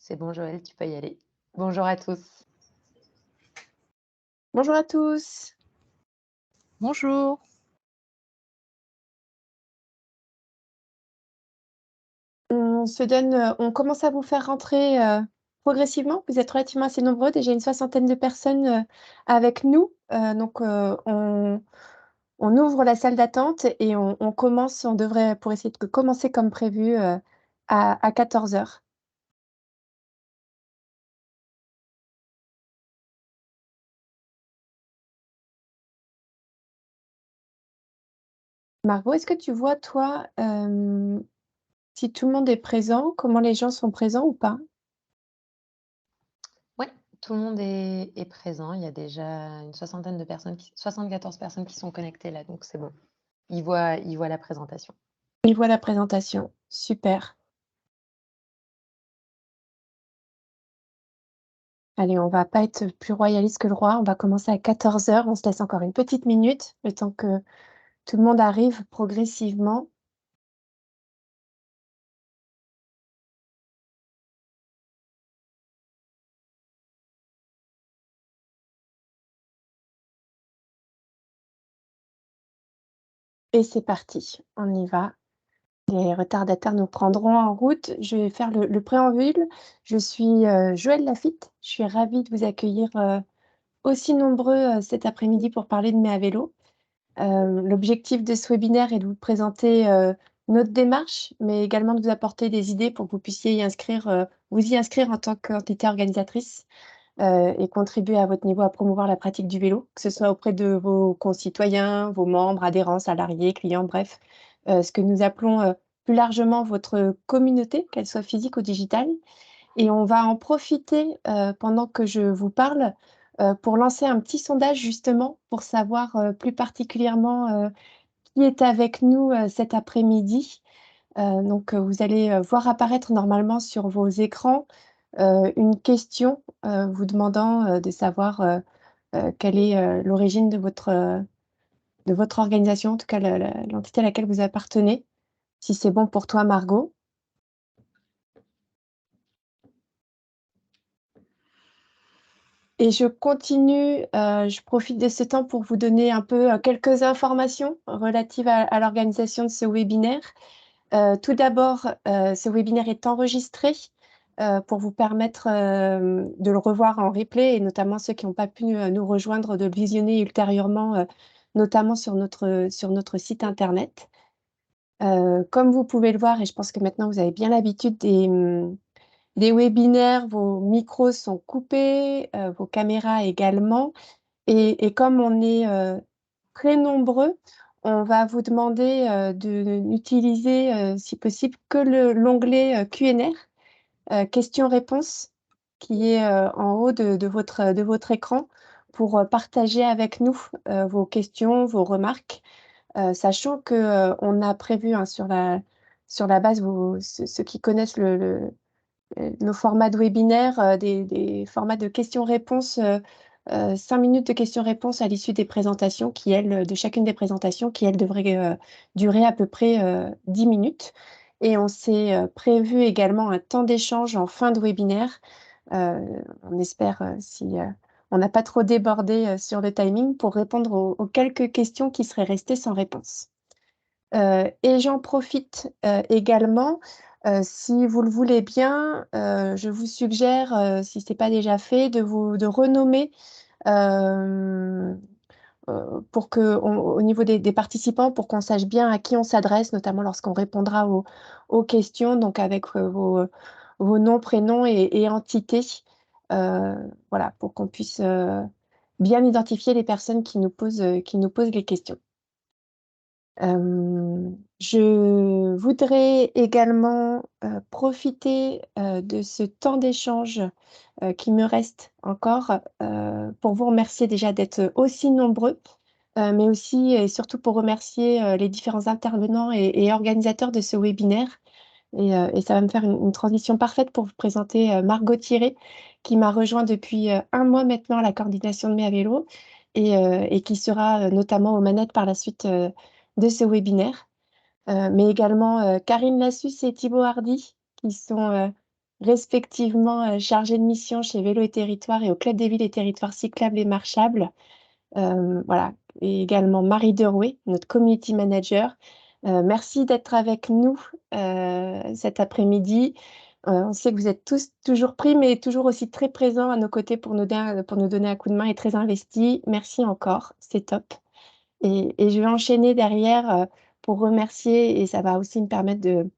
C'est bon Joël, tu peux y aller. Bonjour à tous. Bonjour à tous. Bonjour. On commence à vous faire rentrer, progressivement. Vous êtes relativement assez nombreux, déjà une soixantaine de personnes, avec nous. On ouvre la salle d'attente et on commence, on devrait pour essayer de commencer comme prévu, à 14h. Margot, est-ce que tu vois toi, si tout le monde est présent, comment les gens sont présents ou pas? Ouais, tout le monde est présent. Il y a déjà une soixantaine de personnes 74 personnes qui sont connectées là, donc c'est bon. Ils voient la présentation. Ils voient la présentation, super. Allez, on va pas être plus royaliste que le roi, on va commencer à 14h. On se laisse encore une petite minute, le temps que tout le monde arrive progressivement. Et c'est parti, on y va. Les retardataires nous prendront en route. Je vais faire le préambule. Je suis, Joëlle Laffitte. Je suis ravie de vous accueillir, aussi nombreux, cet après-midi pour parler de Mais à vélo. L'objectif de ce webinaire est de vous présenter, notre démarche, mais également de vous apporter des idées pour que vous puissiez vous y inscrire en tant qu'entité organisatrice, et contribuer à votre niveau à promouvoir la pratique du vélo, que ce soit auprès de vos concitoyens, vos membres, adhérents, salariés, clients, bref, ce que nous appelons, plus largement votre communauté, qu'elle soit physique ou digitale. Et on va en profiter, pendant que je vous parle, pour lancer un petit sondage justement pour savoir, plus particulièrement, qui est avec nous, cet après-midi. Vous allez, voir apparaître normalement sur vos écrans, une question, vous demandant, de savoir, quelle est, l'origine de votre organisation, en tout cas l'entité à laquelle vous appartenez. Si c'est bon pour toi, Margot? Et je continue, je profite de ce temps pour vous donner un peu, quelques informations relatives à l'organisation de ce webinaire. Tout d'abord, ce webinaire est enregistré, pour vous permettre, de le revoir en replay et notamment ceux qui n'ont pas pu, nous rejoindre, de le visionner ultérieurement, notamment sur notre site internet. Comme vous pouvez le voir et je pense que maintenant vous avez bien l'habitude des webinaires, vos micros sont coupés, vos caméras également et comme on est, très nombreux, on va vous demander, de n'utiliser, si possible, que l'onglet, Q&R, questions-réponses, qui est, en haut de votre écran pour, partager avec nous, vos questions, vos remarques, sachant que, on a prévu, hein, sur la base, ceux qui connaissent nos formats de webinaire, des formats de questions-réponses, 5 minutes de questions-réponses à l'issue des présentations qui, elles, de chacune des présentations qui, elles, devraient, durer à peu près, 10 minutes et on s'est, prévu également un temps d'échange en fin de webinaire. Heu, on espère, si, on n'a pas trop débordé, sur le timing pour répondre aux quelques questions qui seraient restées sans réponse. Et j'en profite, également, si vous le voulez bien, je vous suggère, si ce n'est pas déjà fait, de renommer, hem, pour qu'on au niveau des participants, pour qu'on sache bien à qui on s'adresse, notamment lorsqu'on répondra aux questions, donc avec, vos noms, prénoms et entités. Voilà, pour qu'on puisse, bien identifier les personnes qui nous posent les questions. Je voudrais également, profiter, de ce temps d'échange, qui me reste encore, pour vous remercier déjà d'être aussi nombreux, mais aussi et surtout pour remercier, les différents intervenants et organisateurs de ce webinaire et ça va me faire une transition parfaite pour vous présenter, Margot Thiré, qui m'a rejoint depuis, 1 mois maintenant à la coordination de Mes à vélo et qui sera, notamment aux manettes par la suite, de ce webinaire. Mais également, Karine Lassus et Thibaut Hardy qui sont, respectivement chargée de mission chez Vélo et Territoire et au Club des villes et territoires cyclables et marchables. Voilà. Et également Marie Derouet, notre community manager. Merci d'être avec nous cet après-midi. On sait que vous êtes tous toujours pris, mais toujours aussi très présents à nos côtés pour nous donner un coup de main et très investis. Merci encore, c'est top. Et je vais enchaîner derrière pour remercier, et ça va aussi me permettre de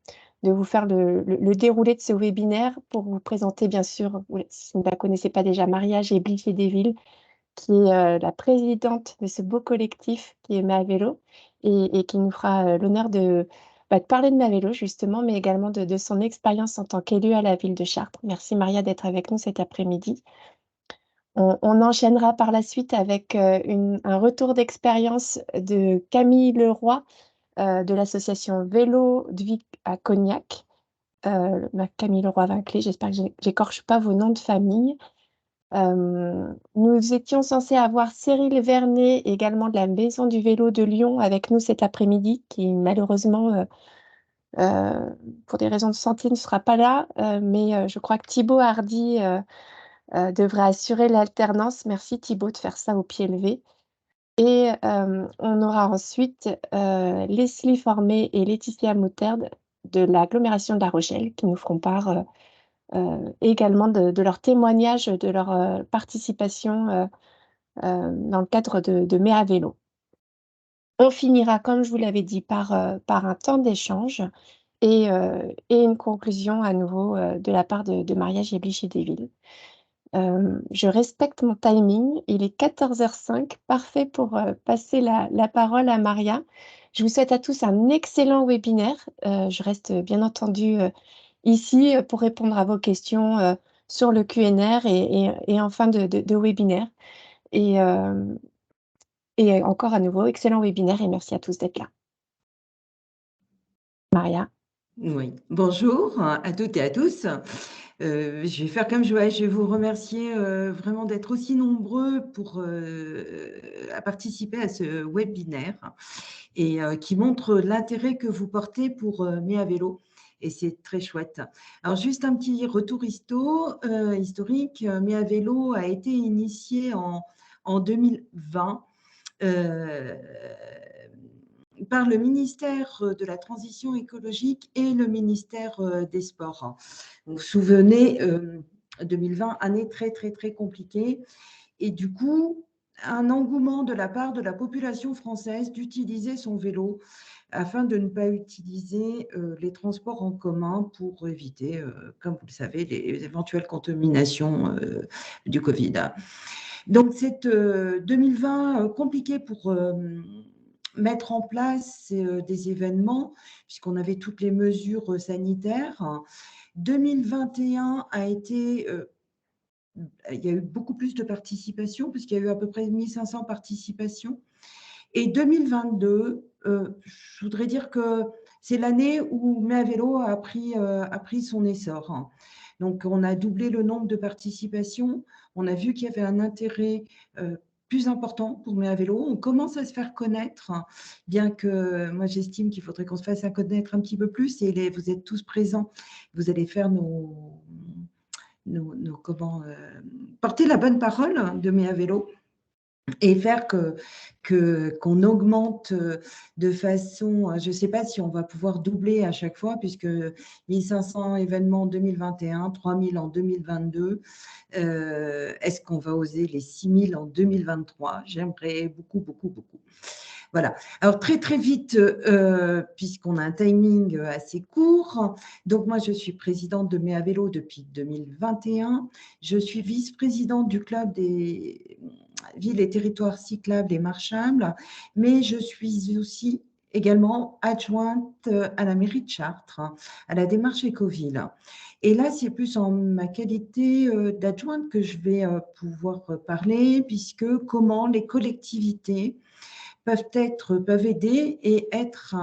vous faire le déroulé de ce webinaire pour vous présenter, bien sûr, si vous ne la connaissez pas déjà, Maria Géblich-Desvilles, qui est la présidente de ce beau collectif qui est Ma Vélo et qui nous fera l'honneur de parler de Ma Vélo, justement, mais également de son expérience en tant qu'élue à la ville de Chartres. Merci Maria d'être avec nous cet après-midi. On enchaînera par la suite avec un retour d'expérience de Camille Leroy de l'association Vélo de Vie à Cognac. Camille Leroy-Vinclé, j'espère que je n'écorche pas vos noms de famille. Nous étions censés avoir Cyril Vernet, également de la Maison du Vélo de Lyon, avec nous cet après-midi, qui malheureusement, pour des raisons de santé, ne sera pas là. Mais je crois que Thibaut Hardy devrait assurer l'alternance. Merci Thibaut de faire ça au pied levé. Et on aura ensuite Leslie Formé et Laetitia Moutarde de l'agglomération de La Rochelle qui nous feront part également de leur témoignage, de leur participation dans le cadre de Mai à vélo. On finira, comme je vous l'avais dit, par un temps d'échange et une conclusion à nouveau de la part de Maria Géblich-Desvilles. Je respecte mon timing. Il est 14h05, parfait pour passer la parole à Maria. Je vous souhaite à tous un excellent webinaire. Je reste bien entendu ici pour répondre à vos questions sur le QNR et en fin de webinaire. Et encore à nouveau, excellent webinaire et merci à tous d'être là. Maria. Oui, bonjour à toutes et à tous. Je vais faire comme je vais vous remercier vraiment d'être aussi nombreux à participer à ce webinaire et qui montre l'intérêt que vous portez pour Mai à vélo. Et c'est très chouette. Alors, juste un petit retour historique. Mai à vélo a été initié en 2020 par le ministère de la Transition écologique et le ministère des Sports. Vous vous souvenez, 2020, année très, très, très compliquée. Et du coup, un engouement de la part de la population française d'utiliser son vélo afin de ne pas utiliser les transports en commun pour éviter, comme vous le savez, les éventuelles contaminations du Covid. Donc, c'est 2020 compliqué pour mettre en place des événements, puisqu'on avait toutes les mesures sanitaires. 2021 a été... il y a eu beaucoup plus de participation, puisqu'il y a eu à peu près 1500 participations. Et 2022, je voudrais dire que c'est l'année où Mai à vélo a pris son essor. Donc, on a doublé le nombre de participations. On a vu qu'il y avait un intérêt plus important pour Mai à vélo. On commence à se faire connaître, bien que moi, j'estime qu'il faudrait qu'on se fasse connaître un petit peu plus. Et vous êtes tous présents. Vous allez faire porter la bonne parole de Mai à vélo et faire qu'on augmente de façon, je ne sais pas si on va pouvoir doubler à chaque fois, puisque 1500 événements en 2021, 3000 en 2022, est-ce qu'on va oser les 6000 en 2023? J'aimerais beaucoup, beaucoup, beaucoup. Voilà. Alors, très, très vite, puisqu'on a un timing assez court, donc moi, je suis présidente de Mai à vélo depuis 2021. Je suis vice-présidente du club des villes et territoires cyclables et marchables, mais je suis aussi également adjointe à la mairie de Chartres, à la démarche Écoville. Et là, c'est plus en ma qualité d'adjointe que je vais pouvoir parler, puisque comment les collectivités peuvent aider et être,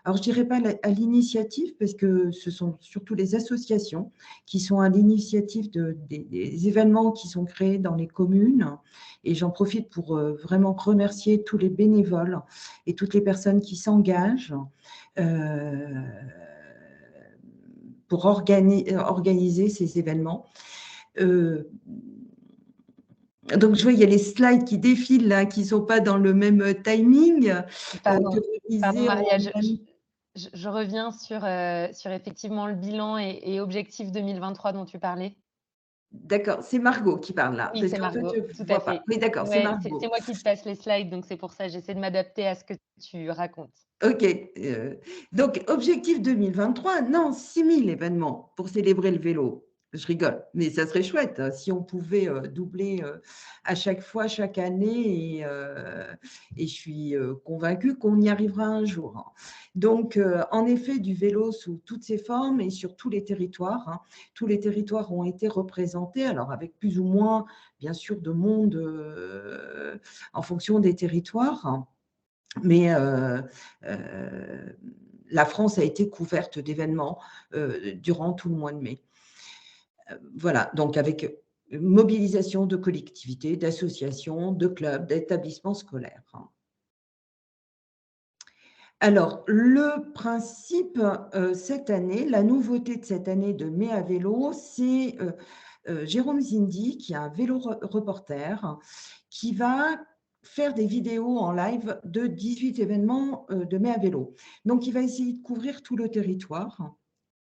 alors je dirais pas à l'initiative, parce que ce sont surtout les associations qui sont à l'initiative des événements qui sont créés dans les communes. Et j'en profite pour vraiment remercier tous les bénévoles et toutes les personnes qui s'engagent pour organiser ces événements. Donc, je vois, il y a les slides qui défilent, là, qui ne sont pas dans le même timing. Pardon, Pardon, Maria, je reviens sur effectivement le bilan et objectif 2023 dont tu parlais. D'accord, c'est Margot qui parle là. Oui, Parce c'est qu'en fait, Margot, je tout ne à vois pas. fait. Oui, d'accord, c'est Ouais, Margot. c'est moi qui te passe les slides, donc c'est pour ça, j'essaie de m'adapter à ce que tu racontes. OK. Donc, objectif 2023, non, 6000 événements pour célébrer le vélo. Je rigole, mais ça serait chouette hein, si on pouvait doubler à chaque fois, chaque année. Et je suis convaincue qu'on y arrivera un jour. Hein. Donc, en effet, du vélo sous toutes ses formes et sur tous les territoires. Hein. Tous les territoires ont été représentés, alors avec plus ou moins, bien sûr, de monde en fonction des territoires. Hein. Mais la France a été couverte d'événements durant tout le mois de mai. Voilà, donc avec mobilisation de collectivités, d'associations, de clubs, d'établissements scolaires. Alors, le principe cette année, la nouveauté de cette année de Mai à vélo, c'est Jérôme Zindi, qui est un vélo reporter, qui va faire des vidéos en live de 18 événements de Mai à vélo. Donc, il va essayer de couvrir tout le territoire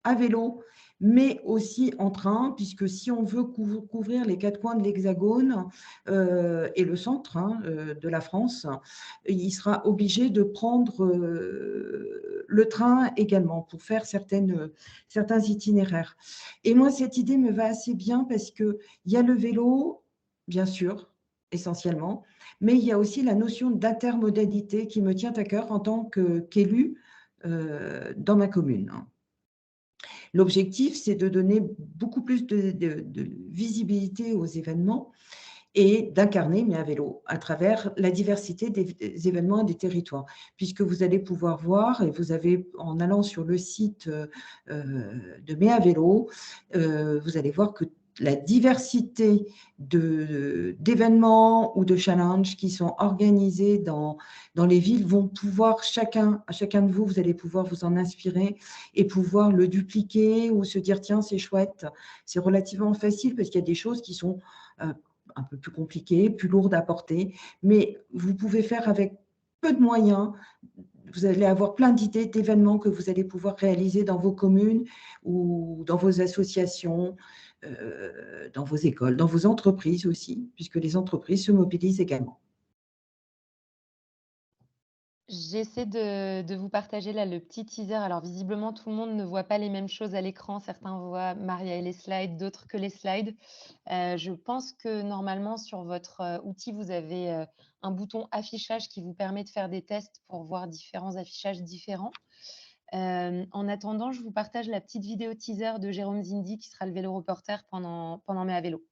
à vélo, mais aussi en train, puisque si on veut couvrir les 4 coins de l'Hexagone et le centre de la France, il sera obligé de prendre le train également pour faire certains itinéraires. Et moi, cette idée me va assez bien parce qu'il y a le vélo, bien sûr, essentiellement, mais il y a aussi la notion d'intermodalité qui me tient à cœur en tant qu'élu dans ma commune. L'objectif, c'est de donner beaucoup plus de visibilité aux événements et d'incarner Mai à vélo à travers la diversité des événements et des territoires. Puisque vous allez pouvoir voir, et vous avez, en allant sur le site de Mai à vélo, vous allez voir que la diversité d'événements ou de challenges qui sont organisés dans les villes vont pouvoir, chacun de vous, vous allez pouvoir vous en inspirer et pouvoir le dupliquer ou se dire, tiens, c'est chouette. C'est relativement facile parce qu'il y a des choses qui sont un peu plus compliquées, plus lourdes à porter, mais vous pouvez faire avec peu de moyens. Vous allez avoir plein d'idées, d'événements que vous allez pouvoir réaliser dans vos communes ou dans vos associations, dans vos écoles, dans vos entreprises aussi, puisque les entreprises se mobilisent également. J'essaie de vous partager là le petit teaser. Alors visiblement, tout le monde ne voit pas les mêmes choses à l'écran. Certains voient Maria et les slides, d'autres que les slides. Je pense que normalement, sur votre outil, vous avez un bouton affichage qui vous permet de faire des tests pour voir différents affichages différents. En attendant, je vous partage la petite vidéo teaser de Jérôme Zindi qui sera le vélo reporter pendant Mai à vélo.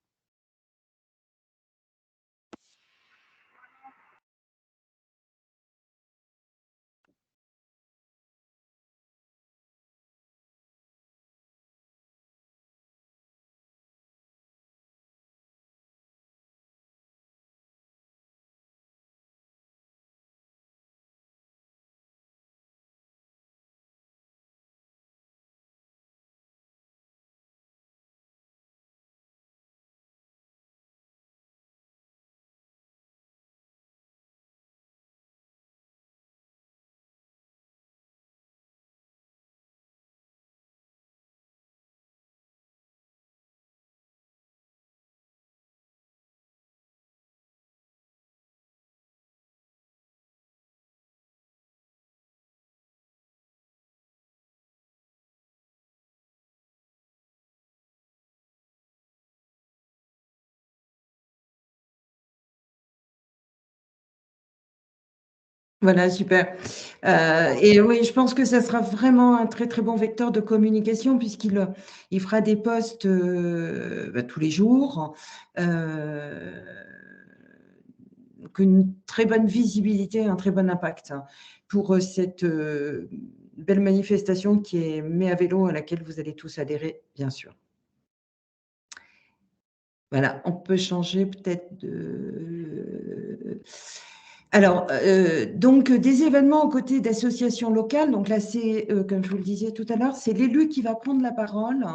Voilà, super. Et oui, je pense que ça sera vraiment un très, très bon vecteur de communication puisqu'il fera des posts tous les jours. Donc une très bonne visibilité, un très bon impact pour cette belle manifestation qui est Mai à vélo à laquelle vous allez tous adhérer, bien sûr. Voilà, on peut changer peut-être de… Alors, donc, des événements aux côtés d'associations locales. Donc là, c'est, comme je vous le disais tout à l'heure, c'est l'élu qui va prendre la parole,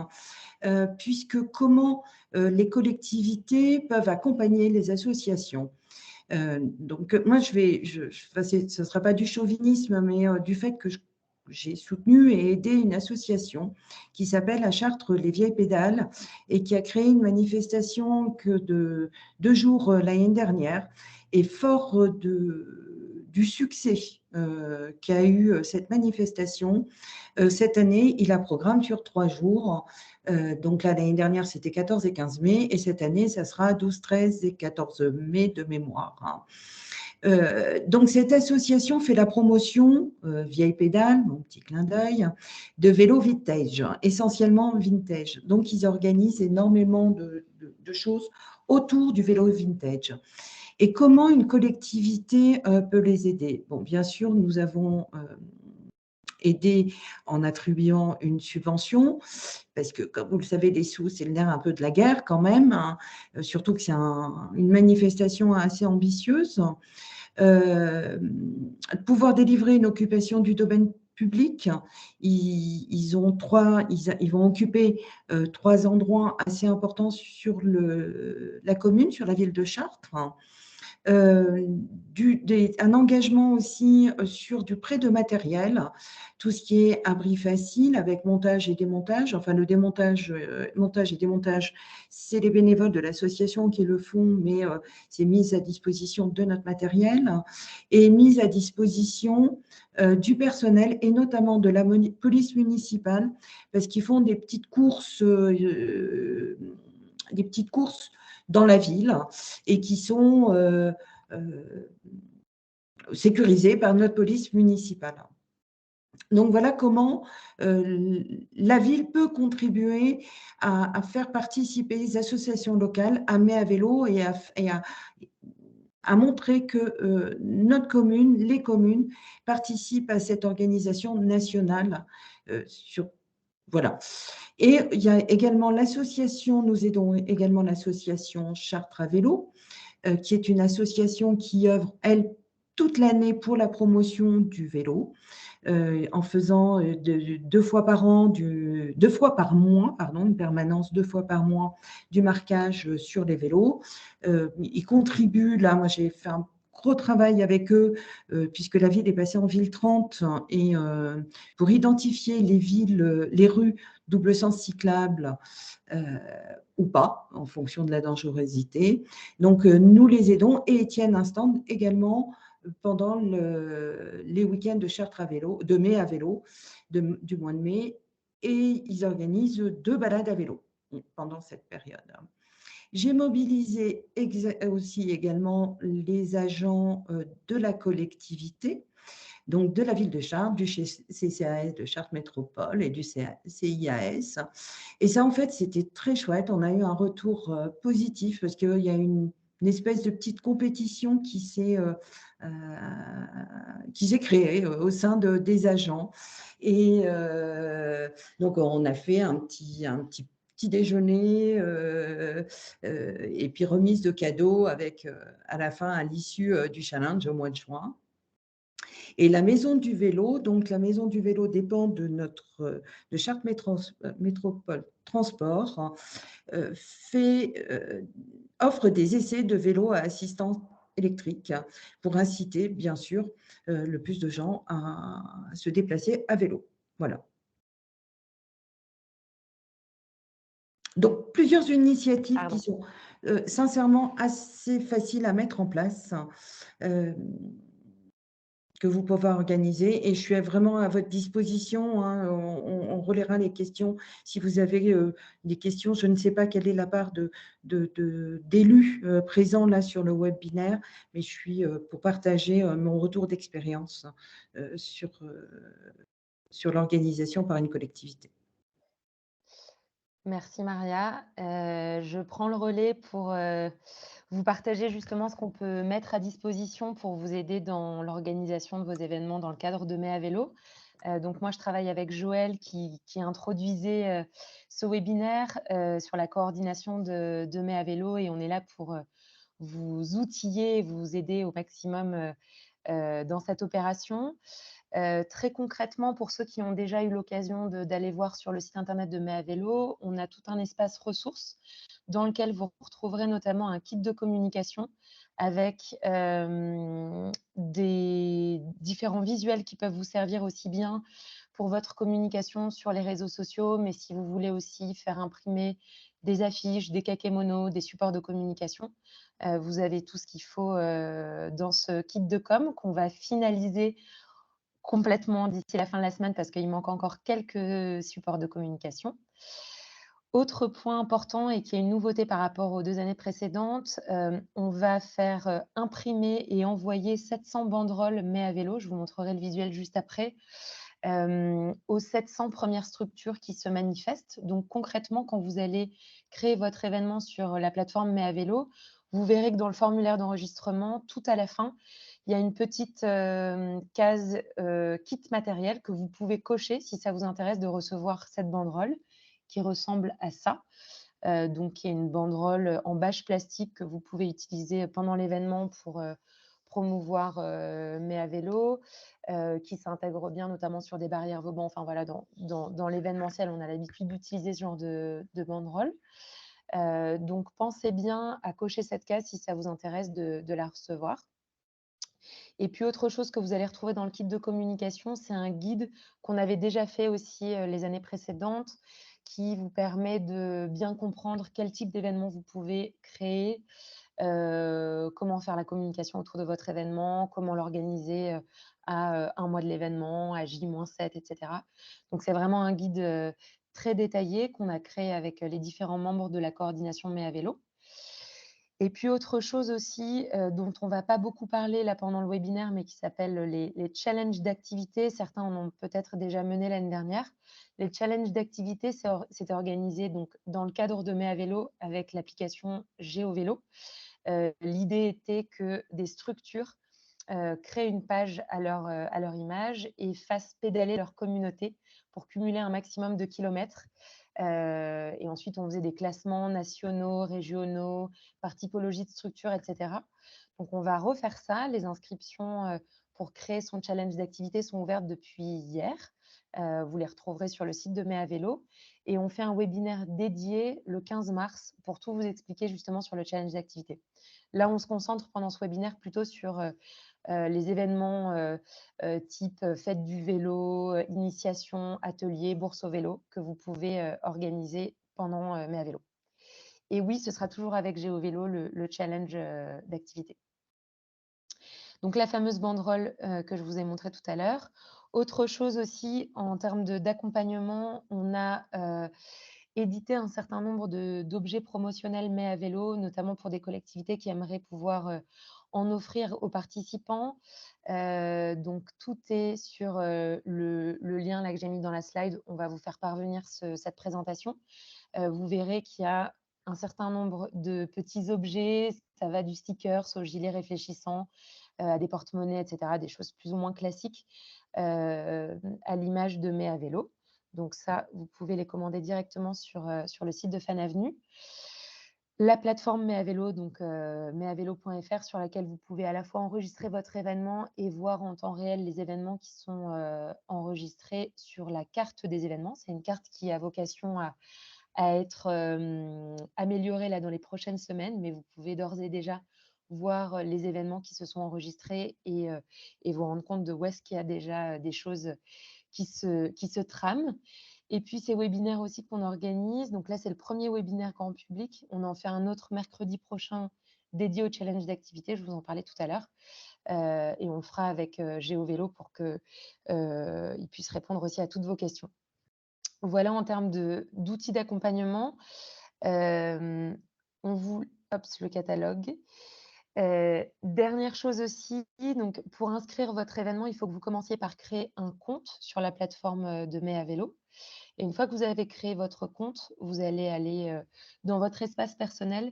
puisque comment les collectivités peuvent accompagner les associations. Donc, moi, enfin, ce ne sera pas du chauvinisme, mais du fait que j'ai soutenu et aidé une association qui s'appelle à Chartres les Vieilles Pédales et qui a créé une manifestation que de 2 jours l'année dernière. Et fort du succès qu'a eu cette manifestation, cette année, il a programme sur 3 jours. Donc là, l'année dernière, c'était 14 et 15 mai, et cette année, ça sera 12, 13 et 14 mai de mémoire, hein. Donc, cette association fait la promotion, Vieille Pédale, mon petit clin d'œil, de vélos vintage, essentiellement vintage. Donc, ils organisent énormément de choses autour du vélo vintage. Et comment une collectivité peut les aider? Bon, bien sûr, nous avons aidé en attribuant une subvention, parce que, comme vous le savez, les sous, c'est le nerf un peu de la guerre quand même, hein, surtout que c'est une manifestation assez ambitieuse. Pouvoir délivrer une occupation du domaine public. Ils vont occuper 3 endroits assez importants sur la commune, sur la ville de Chartres. Un engagement aussi sur du prêt de matériel, tout ce qui est abri facile avec montage et démontage. Enfin, le démontage, montage et démontage, c'est les bénévoles de l'association qui le font, mais c'est mis à disposition de notre matériel et mise à disposition du personnel et notamment de la police municipale parce qu'ils font des petites courses dans la ville et qui sont sécurisées par notre police municipale. Donc voilà comment la ville peut contribuer à faire participer les associations locales à Mai à vélo et à montrer que notre commune, les communes, participent à cette organisation nationale. Voilà. Et il y a également l'association, nous aidons également l'association Chartres à vélo, qui est une association qui œuvre, elle, toute l'année pour la promotion du vélo, en faisant 2 fois par mois, une permanence 2 fois par mois du marquage sur les vélos. Ils contribuent, là, moi j'ai fait un gros travail avec eux, puisque la ville est passée en ville 30, et pour identifier les rues double sens cyclable ou pas, en fonction de la dangerosité. Donc, nous les aidons et ils tiennent un stand également pendant les week-ends de Chartres à vélo, de mai à vélo, du mois de mai, et ils organisent 2 balades à vélo pendant cette période. J'ai mobilisé aussi également les agents de la collectivité, donc de la ville de Chartres, du CCAS de Chartres Métropole et du CIAS. Et ça, en fait, c'était très chouette. On a eu un retour positif parce qu'il y a une espèce de petite compétition qui s'est créée au sein des agents. Et donc, on a fait un petit déjeuner et puis remise de cadeaux avec à la fin, à l'issue du challenge au mois de juin. Et la maison du vélo, donc la maison du vélo dépend de Chartres Métropole Transport, offre des essais de vélos à assistance électrique pour inciter, bien sûr, le plus de gens à se déplacer à vélo. Voilà. Donc, plusieurs initiatives qui sont sincèrement assez faciles à mettre en place, que vous pouvez organiser, et je suis vraiment à votre disposition, hein. On relaiera les questions si vous avez des questions. Je ne sais pas quelle est la part d'élus présents là sur le webinaire, mais je suis pour partager mon retour d'expérience sur l'organisation par une collectivité. Merci Maria. Je prends le relais pour vous partager justement ce qu'on peut mettre à disposition pour vous aider dans l'organisation de vos événements dans le cadre de Mai à vélo. Donc moi, je travaille avec Joël qui introduisait ce webinaire sur la coordination de Mai à vélo, et on est là pour vous outiller et vous aider au maximum dans cette opération. Très concrètement, pour ceux qui ont déjà eu l'occasion d'aller voir sur le site internet de Mai à Vélo, on a tout un espace ressources dans lequel vous retrouverez notamment un kit de communication avec des différents visuels qui peuvent vous servir aussi bien pour votre communication sur les réseaux sociaux, mais si vous voulez aussi faire imprimer des affiches, des kakémonos, des supports de communication, vous avez tout ce qu'il faut dans ce kit de com qu'on va finaliser complètement d'ici la fin de la semaine parce qu'il manque encore quelques supports de communication. Autre point important et qui est une nouveauté par rapport aux 2 années précédentes, on va faire imprimer et envoyer 700 banderoles Mai à vélo. Je vous montrerai le visuel juste après. Aux 700 premières structures qui se manifestent. Donc concrètement, quand vous allez créer votre événement sur la plateforme Mai à vélo, vous verrez que dans le formulaire d'enregistrement, tout à la fin, il y a une petite case kit matériel que vous pouvez cocher si ça vous intéresse de recevoir cette banderole qui ressemble à ça. Donc, il y a une banderole en bâche plastique que vous pouvez utiliser pendant l'événement pour promouvoir Mai à vélo, qui s'intègre bien notamment sur des barrières Vauban. Enfin voilà, dans l'événementiel, on a l'habitude d'utiliser ce genre de banderole. Donc, pensez bien à cocher cette case si ça vous intéresse de la recevoir. Et puis, autre chose que vous allez retrouver dans le kit de communication, c'est un guide qu'on avait déjà fait aussi les années précédentes, qui vous permet de bien comprendre quel type d'événement vous pouvez créer, comment faire la communication autour de votre événement, comment l'organiser à 1 mois de l'événement, à J-7, etc. Donc, c'est vraiment un guide très détaillé qu'on a créé avec les différents membres de la coordination Mai à vélo. Et puis autre chose aussi, dont on va pas beaucoup parler là pendant le webinaire, mais qui s'appelle les challenges d'activités. Certains en ont peut-être déjà mené l'année dernière. Les challenges d'activités, c'était organisé donc dans le cadre de Mai à vélo avec l'application GeoVélo. L'idée était que des structures créent une page à leur image et fassent pédaler leur communauté pour cumuler un maximum de kilomètres. Et ensuite, on faisait des classements nationaux, régionaux, par typologie de structure, etc. Donc, on va refaire ça. Les inscriptions pour créer son challenge d'activité sont ouvertes depuis hier. Vous les retrouverez sur le site de Mai à vélo. Et on fait un webinaire dédié le 15 mars pour tout vous expliquer justement sur le challenge d'activité. Là, on se concentre pendant ce webinaire plutôt sur les événements type fête du vélo, initiation, atelier, bourse au vélo que vous pouvez organiser pendant Mai à vélo. Et oui, ce sera toujours avec GeoVélo le challenge d'activité. Donc la fameuse banderole que je vous ai montrée tout à l'heure. Autre chose aussi, en termes d'accompagnement, on a édité un certain nombre d'objets promotionnels Mai à vélo, notamment pour des collectivités qui aimeraient pouvoir en offrir aux participants. Donc tout est sur le lien là que j'ai mis dans la slide. On va vous faire parvenir cette présentation. Vous verrez qu'il y a un certain nombre de petits objets. Ça va du stickers au gilet réfléchissant, à des porte-monnaies, etc., des choses plus ou moins classiques, à l'image de Mai à vélo. Donc ça, vous pouvez les commander directement sur le site de Fan Avenue. La plateforme Mai à vélo, donc maiavélo.fr, sur laquelle vous pouvez à la fois enregistrer votre événement et voir en temps réel les événements qui sont enregistrés sur la carte des événements. C'est une carte qui a vocation à être améliorée là dans les prochaines semaines, mais vous pouvez d'ores et déjà voir les événements qui se sont enregistrés et vous rendre compte de où est-ce qu'il y a déjà des choses qui se trament. Et puis, ces webinaires aussi qu'on organise. Donc là, c'est le premier webinaire grand public. On en fait un autre mercredi prochain dédié au challenge d'activité. Je vous en parlais tout à l'heure. Et on le fera avec GeoVélo pour qu'ils puissent répondre aussi à toutes vos questions. Voilà en termes d'outils d'accompagnement. On vous... Hop, le catalogue. Dernière chose aussi, donc pour inscrire votre événement, il faut que vous commenciez par créer un compte sur la plateforme de Mai à vélo. Et une fois que vous avez créé votre compte, vous allez aller dans votre espace personnel.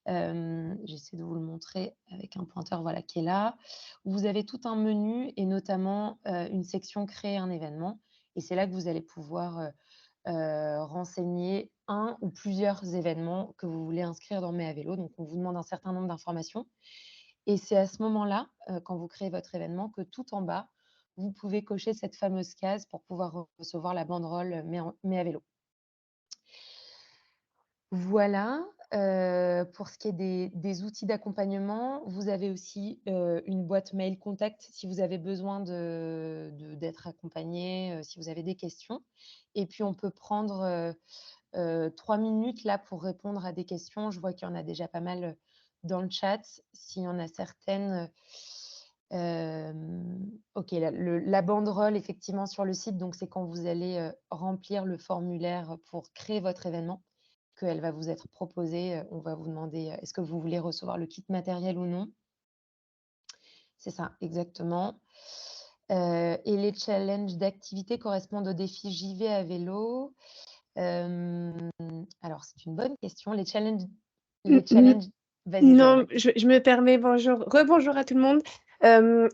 J'essaie de vous le montrer avec un pointeur voilà, qui est là. Où vous avez tout un menu et notamment une section créer un événement. Et c'est là que vous allez pouvoir renseigner un ou plusieurs événements que vous voulez inscrire dans Mai à vélo. Donc, on vous demande un certain nombre d'informations. Et c'est à ce moment-là, quand vous créez votre événement, que tout en bas, vous pouvez cocher cette fameuse case pour pouvoir recevoir la banderole Mai à vélo. Voilà, pour ce qui est des outils d'accompagnement, vous avez aussi, une boîte mail contact si vous avez besoin d'être accompagné, si vous avez des questions. Et puis on peut prendre, 3 minutes là pour répondre à des questions. Je vois qu'il y en a déjà pas mal, dans le chat. S'il y en a certaines, OK, la banderole effectivement sur le site, donc c'est quand vous allez, remplir le formulaire pour créer votre événement qu'elle va vous être proposée. On va vous demander, est-ce que vous voulez recevoir le kit matériel ou non? C'est ça, exactement. Et les challenges d'activité correspondent au défi «J'y vais à vélo». Alors c'est une bonne question. Les N n vas-y Joël, non, ouais. je me permets, bonjour, rebonjour à tout le monde.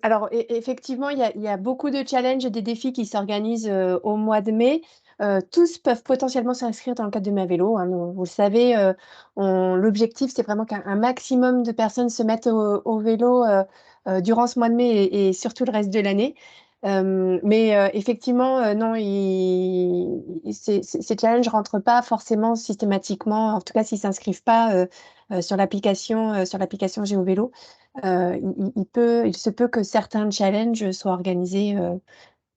Alors effectivement, il y a beaucoup de challenges et des défis qui s'organisent, au mois de mai. Tous peuvent potentiellement s'inscrire dans le cadre de Ma Vélo, hein. Vous le savez, l'objectif, c'est vraiment qu'un maximum de personnes se mettent au vélo, durant ce mois de mai et surtout le reste de l'année. Mais effectivement, non, ces challenges rentrent pas forcément systématiquement, en tout cas s'ils s'inscrivent pas, sur l'application GeoVélo. Il se peut que certains challenges soient organisés,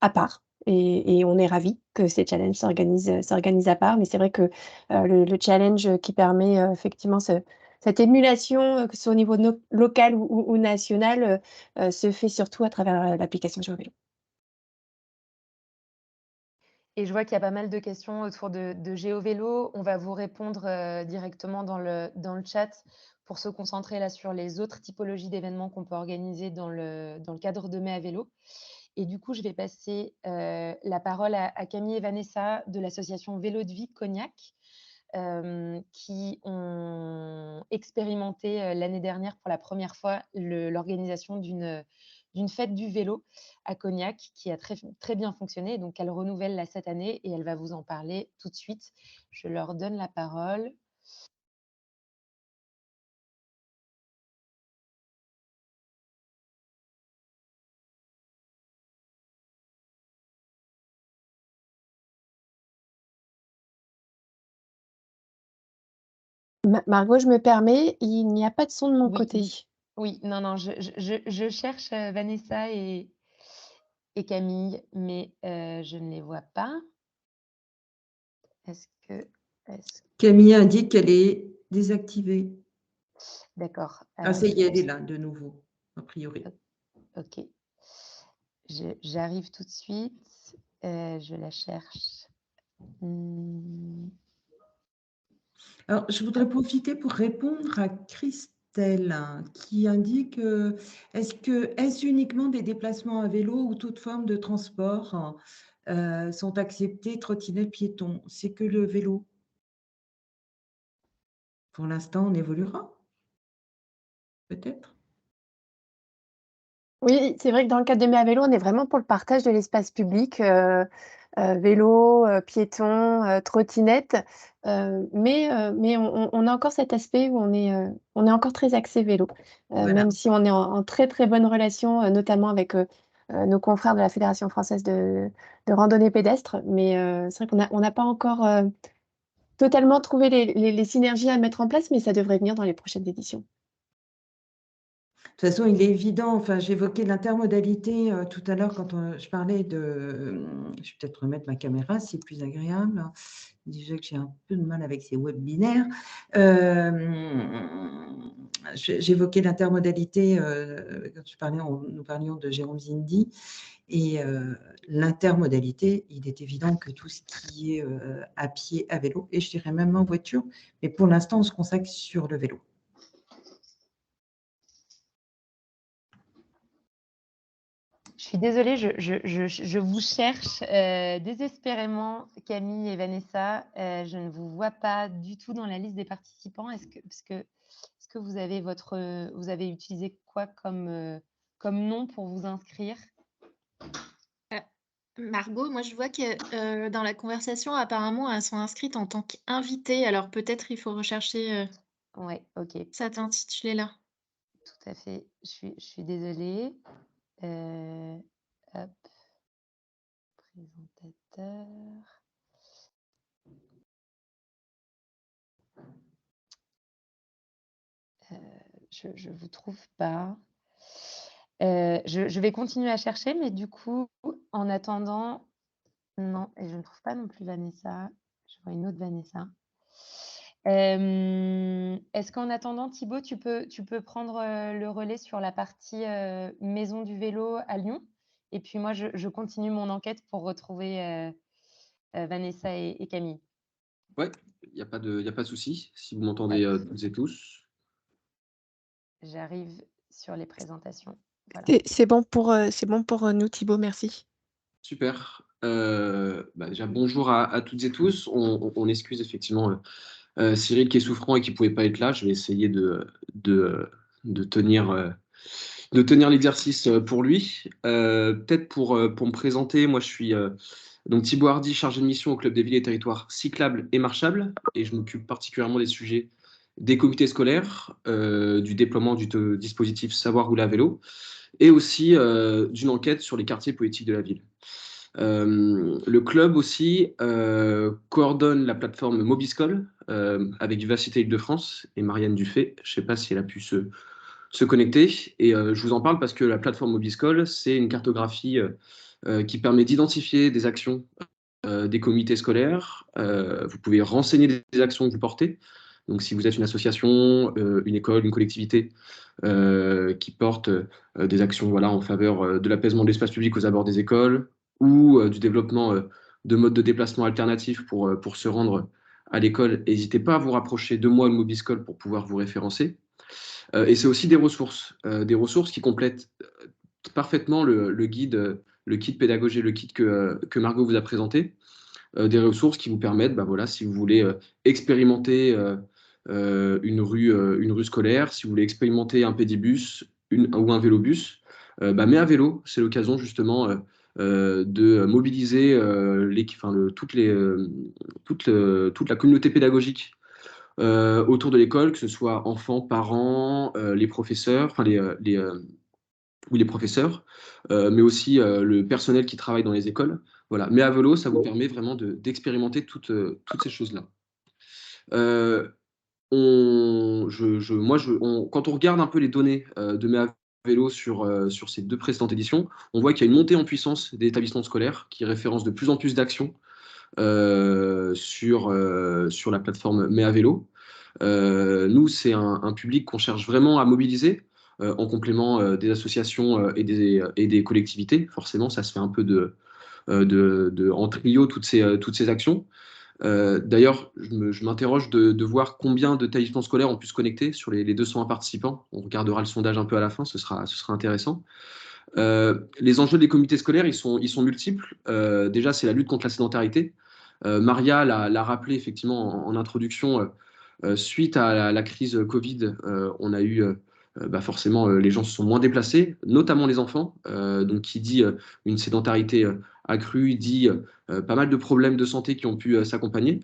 à part et on est ravis que ces challenges s'organisent à part. Mais c'est vrai que, le challenge qui permet, effectivement cette émulation, que ce soit au niveau local ou national, se fait surtout à travers, l'application GeoVélo. Et je vois qu'il y a pas mal de questions autour de GeoVélo. On va vous répondre, directement dans le chat pour se concentrer là sur les autres typologies d'événements qu'on peut organiser dans le cadre de Mai à vélo. Et du coup, je vais passer, la parole à Camille et Vanessa de l'association Vélo de Vie Cognac, qui ont expérimenté, l'année dernière pour la première fois l'organisation d'une fête du vélo à Cognac qui a très bien fonctionné. Donc elle renouvelle là cette année et elle va vous en parler tout de suite. Je leur donne la parole. Margot, je me permets, il n'y a pas de son de mon Oui, côté. oui, non, je cherche, Vanessa et Camille, mais je ne les vois pas. Est-ce que est-ce Camille indique qu'elle est désactivée. d'accord, Ah, alors ça je y est, vais elle est là, de nouveau, a priori. OK. J'arrive tout de suite, je la cherche. Mmh, Alors, je voudrais profiter pour répondre à Christelle, hein, qui indique, est-ce uniquement des déplacements à vélo ou toute forme de transport, sont acceptés, trottinettes, piétons? C'est que le vélo. Pour l'instant, on évoluera, peut-être? Oui, c'est vrai que dans le cadre de Mai à vélo, on est vraiment pour le partage de l'espace public, vélo, piétons, trottinettes, mais on a encore cet aspect où on est encore très axé vélo, Voilà. même si on est en très, très bonne relation, notamment avec, nos confrères de la Fédération française de randonnée pédestre. Mais, c'est vrai qu'on n'a pas encore, totalement trouvé les synergies à mettre en place, mais ça devrait venir dans les prochaines éditions. De toute façon, il est évident, enfin, j'évoquais l'intermodalité, tout à l'heure quand, je parlais je vais peut-être remettre ma caméra, c'est plus agréable. Déjà que j'ai un peu de mal avec ces webinaires. J'évoquais l'intermodalité, quand nous parlions de Jérôme Zindi et l'intermodalité, il est évident que tout ce qui est, à pied, à vélo et je dirais même en voiture, mais pour l'instant, on se consacre sur le vélo. je suis désolée, je vous cherche, désespérément Camille et Vanessa. Je ne vous vois pas du tout dans la liste des participants. Est-ce que vous avez utilisé quoi comme nom pour vous inscrire? Margot, moi je vois que dans la conversation, apparemment, elles sont inscrites en tant qu'invitées. Alors peut-être il faut rechercher Ouais, ok, cet intitulé-là. tout à fait. Je suis désolée. Hop, présentateur. Je vous trouve pas. Je vais continuer à chercher, mais du coup, en attendant, non, et je ne trouve pas non plus Vanessa. Je vois une autre Vanessa. Est-ce qu'en attendant, Thibaut, tu peux prendre le relais sur la partie maison du vélo à Lyon? Et puis moi, je continue mon enquête pour retrouver Vanessa et Camille. Ouais, il n'y a pas de souci, si vous m'entendez Hop, toutes et tous. j'arrive sur les présentations. Voilà. C'est bon pour nous, Thibaut, merci. Super. Déjà, bonjour à toutes et tous. On excuse effectivement Cyril qui est souffrant et qui ne pouvait pas être là. Je vais essayer de tenir l'exercice pour lui. Peut-être pour me présenter, moi je suis donc Thibaut Hardy, chargé de mission au Club des villes et territoires cyclables et marchables, et je m'occupe particulièrement des sujets des comités scolaires, du déploiement du dispositif Savoir rouler à vélo, et aussi d'une enquête sur les quartiers politiques de la ville. Le club aussi coordonne la plateforme Mobiscol avec Vivacité Île-de-France et Marianne Dufay. Je ne sais pas si elle a pu se connecter. Et je vous en parle parce que la plateforme Mobiscol, c'est une cartographie qui permet d'identifier des actions des comités scolaires. Vous pouvez renseigner des actions que vous portez. Donc, si vous êtes une association, une école, une collectivité qui porte des actions voilà, en faveur de l'apaisement de l'espace public aux abords des écoles ou du développement de modes de déplacement alternatifs pour se rendre à l'école, n'hésitez pas à vous rapprocher de moi, le Mobiscol, pour pouvoir vous référencer. Et c'est aussi des ressources qui complètent parfaitement le guide, le kit pédagogie, le kit que Margot vous a présenté. Des ressources qui vous permettent, voilà, si vous voulez expérimenter une rue scolaire, si vous voulez expérimenter un pédibus ou un vélobus, mais à vélo, c'est l'occasion justement de mobiliser toute la communauté pédagogique autour de l'école, que ce soit enfants, parents, les professeurs, ou les professeurs, mais aussi le personnel qui travaille dans les écoles. Voilà. Mais à vélo, ça vous permet vraiment d'expérimenter toutes ces choses-là. Quand on regarde un peu les données de mes à vélo sur ces deux précédentes éditions, on voit qu'il y a une montée en puissance des établissements scolaires qui référencent de plus en plus d'actions sur la plateforme Mais à vélo. Nous, c'est un public qu'on cherche vraiment à mobiliser en complément des associations et des collectivités. Forcément, ça se fait un peu en trio, toutes ces actions. D'ailleurs, je m'interroge de voir combien de établissements scolaires ont pu se connecter sur les 201 participants. On regardera le sondage un peu à la fin, ce sera intéressant. Les enjeux des comités scolaires, ils sont multiples. Déjà, c'est la lutte contre la sédentarité. Maria l'a rappelé effectivement en introduction. Suite à la crise Covid, on a eu forcément les gens se sont moins déplacés, notamment les enfants. Donc, qui dit une sédentarité accrue, dit pas mal de problèmes de santé qui ont pu s'accompagner.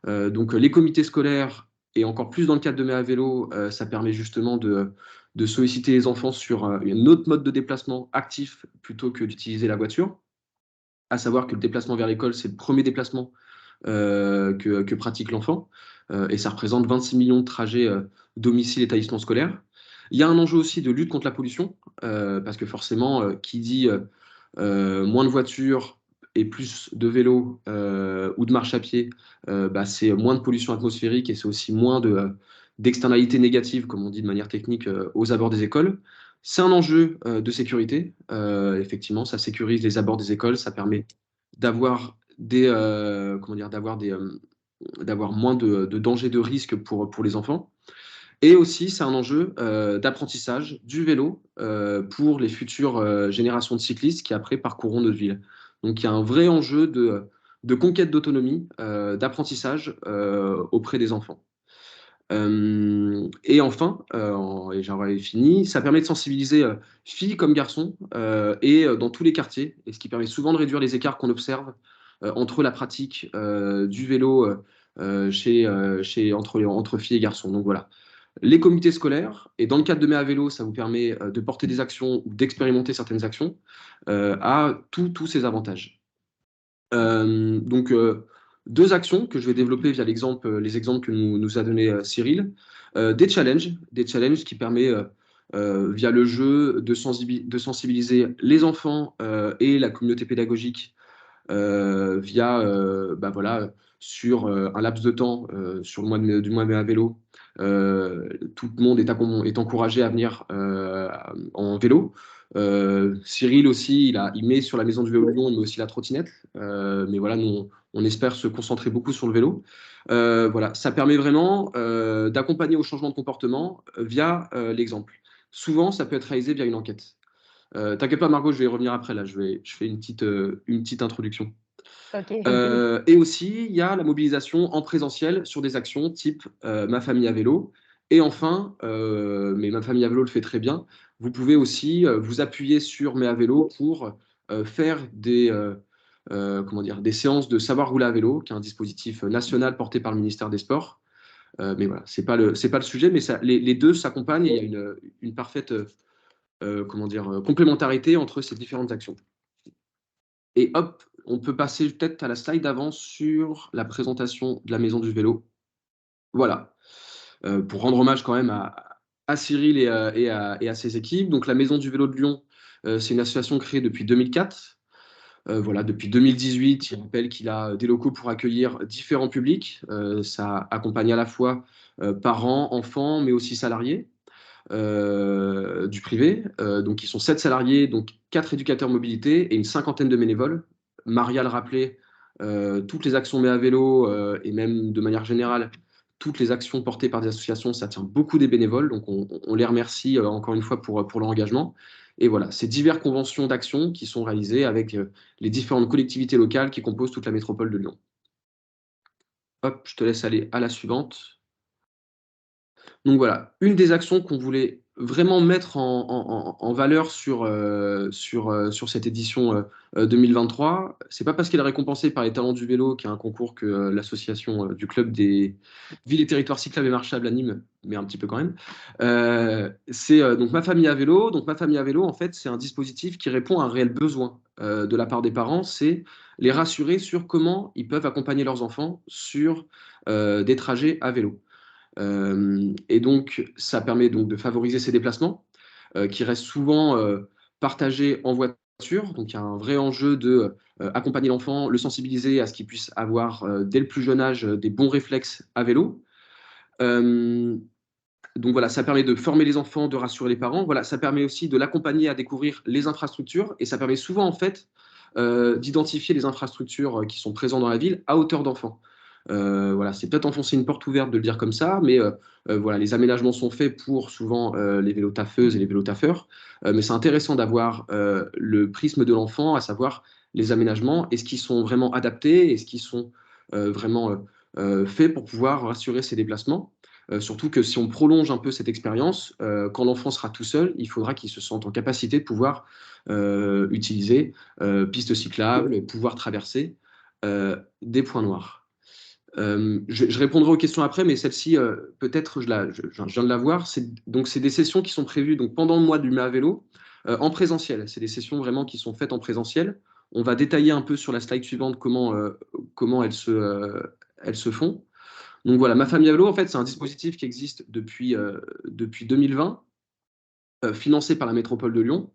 Donc, les comités scolaires, et encore plus dans le cadre de Mes à vélo, ça permet justement de solliciter les enfants sur un autre mode de déplacement actif plutôt que d'utiliser la voiture. À savoir que le déplacement vers l'école, c'est le premier déplacement que pratique l'enfant. Et ça représente 26 millions de trajets domicile-établissement scolaire. Il y a un enjeu aussi de lutte contre la pollution, parce que forcément, qui dit moins de voitures et plus de vélos ou de marche à pied, c'est moins de pollution atmosphérique et c'est aussi moins d'externalités négatives, comme on dit de manière technique, aux abords des écoles. C'est un enjeu de sécurité. Effectivement, ça sécurise les abords des écoles, ça permet d'avoir d'avoir moins de dangers, de risques pour les enfants. Et aussi, c'est un enjeu d'apprentissage du vélo pour les futures générations de cyclistes qui après parcourront notre ville. Donc, il y a un vrai enjeu de conquête d'autonomie, d'apprentissage auprès des enfants. Et enfin, et j'aurais fini, ça permet de sensibiliser filles comme garçons et dans tous les quartiers, et ce qui permet souvent de réduire les écarts qu'on observe entre la pratique du vélo entre filles et garçons. Donc voilà. Les comités scolaires, et dans le cadre de Mes à vélo, ça vous permet de porter des actions ou d'expérimenter certaines actions, à tous ces avantages. Donc, deux actions que je vais développer via les exemples que nous a donné Cyril. Des challenges qui permettent, via le jeu, de sensibiliser les enfants et la communauté pédagogique via, voilà, sur un laps de temps, sur le mois du mois à vélo. Tout le monde est encouragé à venir en vélo. Cyril aussi, il met sur la maison du vélo de Lyon, il met aussi la trottinette. Mais voilà, nous, on espère se concentrer beaucoup sur le vélo. Voilà, ça permet vraiment d'accompagner au changement de comportement via l'exemple. Souvent, ça peut être réalisé via une enquête. T'inquiète pas, Margot, je vais y revenir après. Là, je fais une petite introduction. Ok. Et aussi, il y a la mobilisation en présentiel sur des actions type Ma famille à vélo. Et enfin, mais Ma famille à vélo le fait très bien, vous pouvez aussi vous appuyer sur Mes à vélo pour faire des séances de savoir rouler à vélo, qui est un dispositif national porté par le ministère des Sports. Mais voilà, c'est pas le sujet, mais les deux s'accompagnent et il y a une parfaite complémentarité entre ces différentes actions. Et hop, on peut passer peut-être à la slide d'avant sur la présentation de la maison du vélo. Voilà, pour rendre hommage quand même à Cyril et à ses équipes. Donc la maison du vélo de Lyon, c'est une association créée depuis 2004. Voilà, depuis 2018, il rappelle qu'il a des locaux pour accueillir différents publics. Ça accompagne à la fois parents, enfants, mais aussi salariés. Du privé. Donc, ils sont 7 salariés, donc 4 éducateurs mobilité et une cinquantaine de bénévoles. Maria le rappelait, toutes les actions Mes à vélo et même de manière générale, toutes les actions portées par des associations, ça tient beaucoup des bénévoles. Donc, on les remercie encore une fois pour leur engagement. Et voilà, ces diverses conventions d'action qui sont réalisées avec les différentes collectivités locales qui composent toute la métropole de Lyon. Hop, je te laisse aller à la suivante. Donc voilà, une des actions qu'on voulait vraiment mettre en valeur sur cette édition 2023, c'est pas parce qu'elle est récompensée par les Talents du vélo, qui est un concours que l'association du club des villes et territoires cyclables et marchables anime, mais un petit peu quand même. C'est donc Ma famille à vélo. Donc Ma famille à vélo, en fait, c'est un dispositif qui répond à un réel besoin de la part des parents, c'est les rassurer sur comment ils peuvent accompagner leurs enfants sur des trajets à vélo. Et donc, ça permet donc de favoriser ces déplacements qui restent souvent partagés en voiture. Donc, il y a un vrai enjeu de accompagner l'enfant, le sensibiliser à ce qu'il puisse avoir dès le plus jeune âge des bons réflexes à vélo. Donc voilà, ça permet de former les enfants, de rassurer les parents. Voilà, ça permet aussi de l'accompagner à découvrir les infrastructures et ça permet souvent en fait d'identifier les infrastructures qui sont présentes dans la ville à hauteur d'enfant. Voilà, c'est peut-être enfoncer une porte ouverte de le dire comme ça, mais voilà, les aménagements sont faits pour souvent les vélos taffeuses et les vélos taffeurs. Mais c'est intéressant d'avoir le prisme de l'enfant, à savoir les aménagements, est-ce qu'ils sont vraiment adaptés, est-ce qu'ils sont vraiment faits pour pouvoir rassurer ses déplacements. Surtout que si on prolonge un peu cette expérience, quand l'enfant sera tout seul, il faudra qu'il se sente en capacité de pouvoir utiliser pistes cyclables, pouvoir traverser des points noirs. Je répondrai aux questions après, mais celle-ci, peut-être, je viens de la voir. Donc, c'est des sessions qui sont prévues donc, pendant le mois du Mai à vélo en présentiel. C'est des sessions vraiment qui sont faites en présentiel. On va détailler un peu sur la slide suivante comment elles se font. Donc voilà, Ma famille à vélo, en fait, c'est un dispositif qui existe depuis 2020, financé par la métropole de Lyon.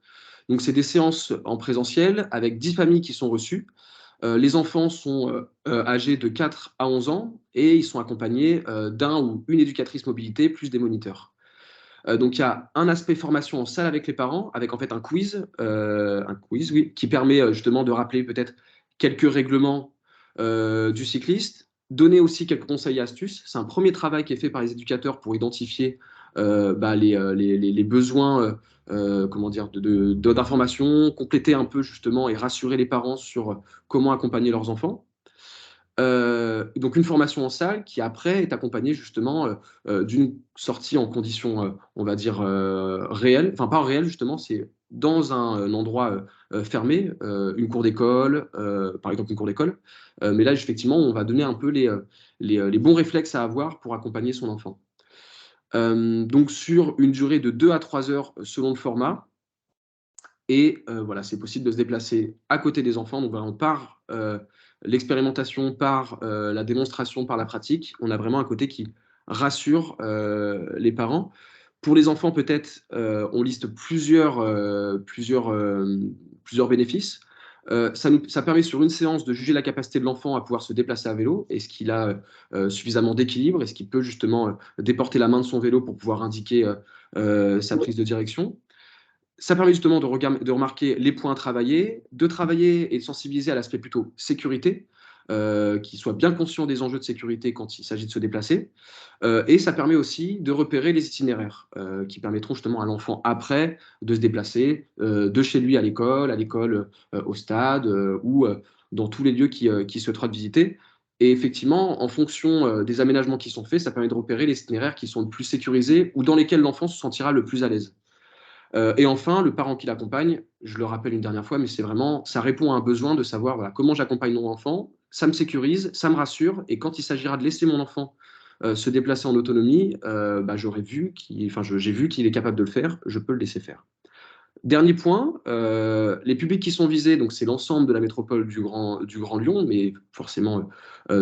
Donc, c'est des séances en présentiel avec 10 familles qui sont reçues. Les enfants sont âgés de 4 à 11 ans et ils sont accompagnés d'un ou une éducatrice mobilité plus des moniteurs. Donc il y a un aspect formation en salle avec les parents, avec en fait un quiz oui, qui permet justement de rappeler peut-être quelques règlements du cycliste, donner aussi quelques conseils et astuces. C'est un premier travail qui est fait par les éducateurs pour identifier les besoins d'information, compléter un peu justement et rassurer les parents sur comment accompagner leurs enfants. Donc une formation en salle qui après est accompagnée justement d'une sortie en conditions, on va dire, réelles, enfin pas réelles justement, c'est dans un endroit fermé, une cour d'école, par exemple une cour d'école. Mais là, effectivement, on va donner un peu les bons réflexes à avoir pour accompagner son enfant. Donc sur une durée de 2 à 3 heures selon le format. Et voilà, c'est possible de se déplacer à côté des enfants. Donc vraiment par l'expérimentation, par la démonstration, par la pratique, on a vraiment un côté qui rassure les parents. Pour les enfants, peut-être, on liste plusieurs bénéfices. Ça permet sur une séance de juger la capacité de l'enfant à pouvoir se déplacer à vélo. Est-ce qu'il a suffisamment d'équilibre? Est-ce qu'il peut justement déporter la main de son vélo pour pouvoir indiquer sa prise de direction? Ça permet justement de remarquer les points à travailler, de travailler et de sensibiliser à l'aspect plutôt sécurité, qu'il soit bien conscient des enjeux de sécurité quand il s'agit de se déplacer. Et ça permet aussi de repérer les itinéraires qui permettront justement à l'enfant après de se déplacer de chez lui à l'école au stade ou dans tous les lieux qu'il souhaitera visiter. Et effectivement, en fonction des aménagements qui sont faits, ça permet de repérer les itinéraires qui sont le plus sécurisés ou dans lesquels l'enfant se sentira le plus à l'aise. Et enfin, le parent qui l'accompagne, je le rappelle une dernière fois, mais c'est vraiment, ça répond à un besoin de savoir voilà, comment j'accompagne mon enfant, ça me sécurise, ça me rassure, et quand il s'agira de laisser mon enfant se déplacer en autonomie, j'ai vu qu'il est capable de le faire, je peux le laisser faire. Dernier point, les publics qui sont visés, donc c'est l'ensemble de la métropole du Grand Lyon, mais forcément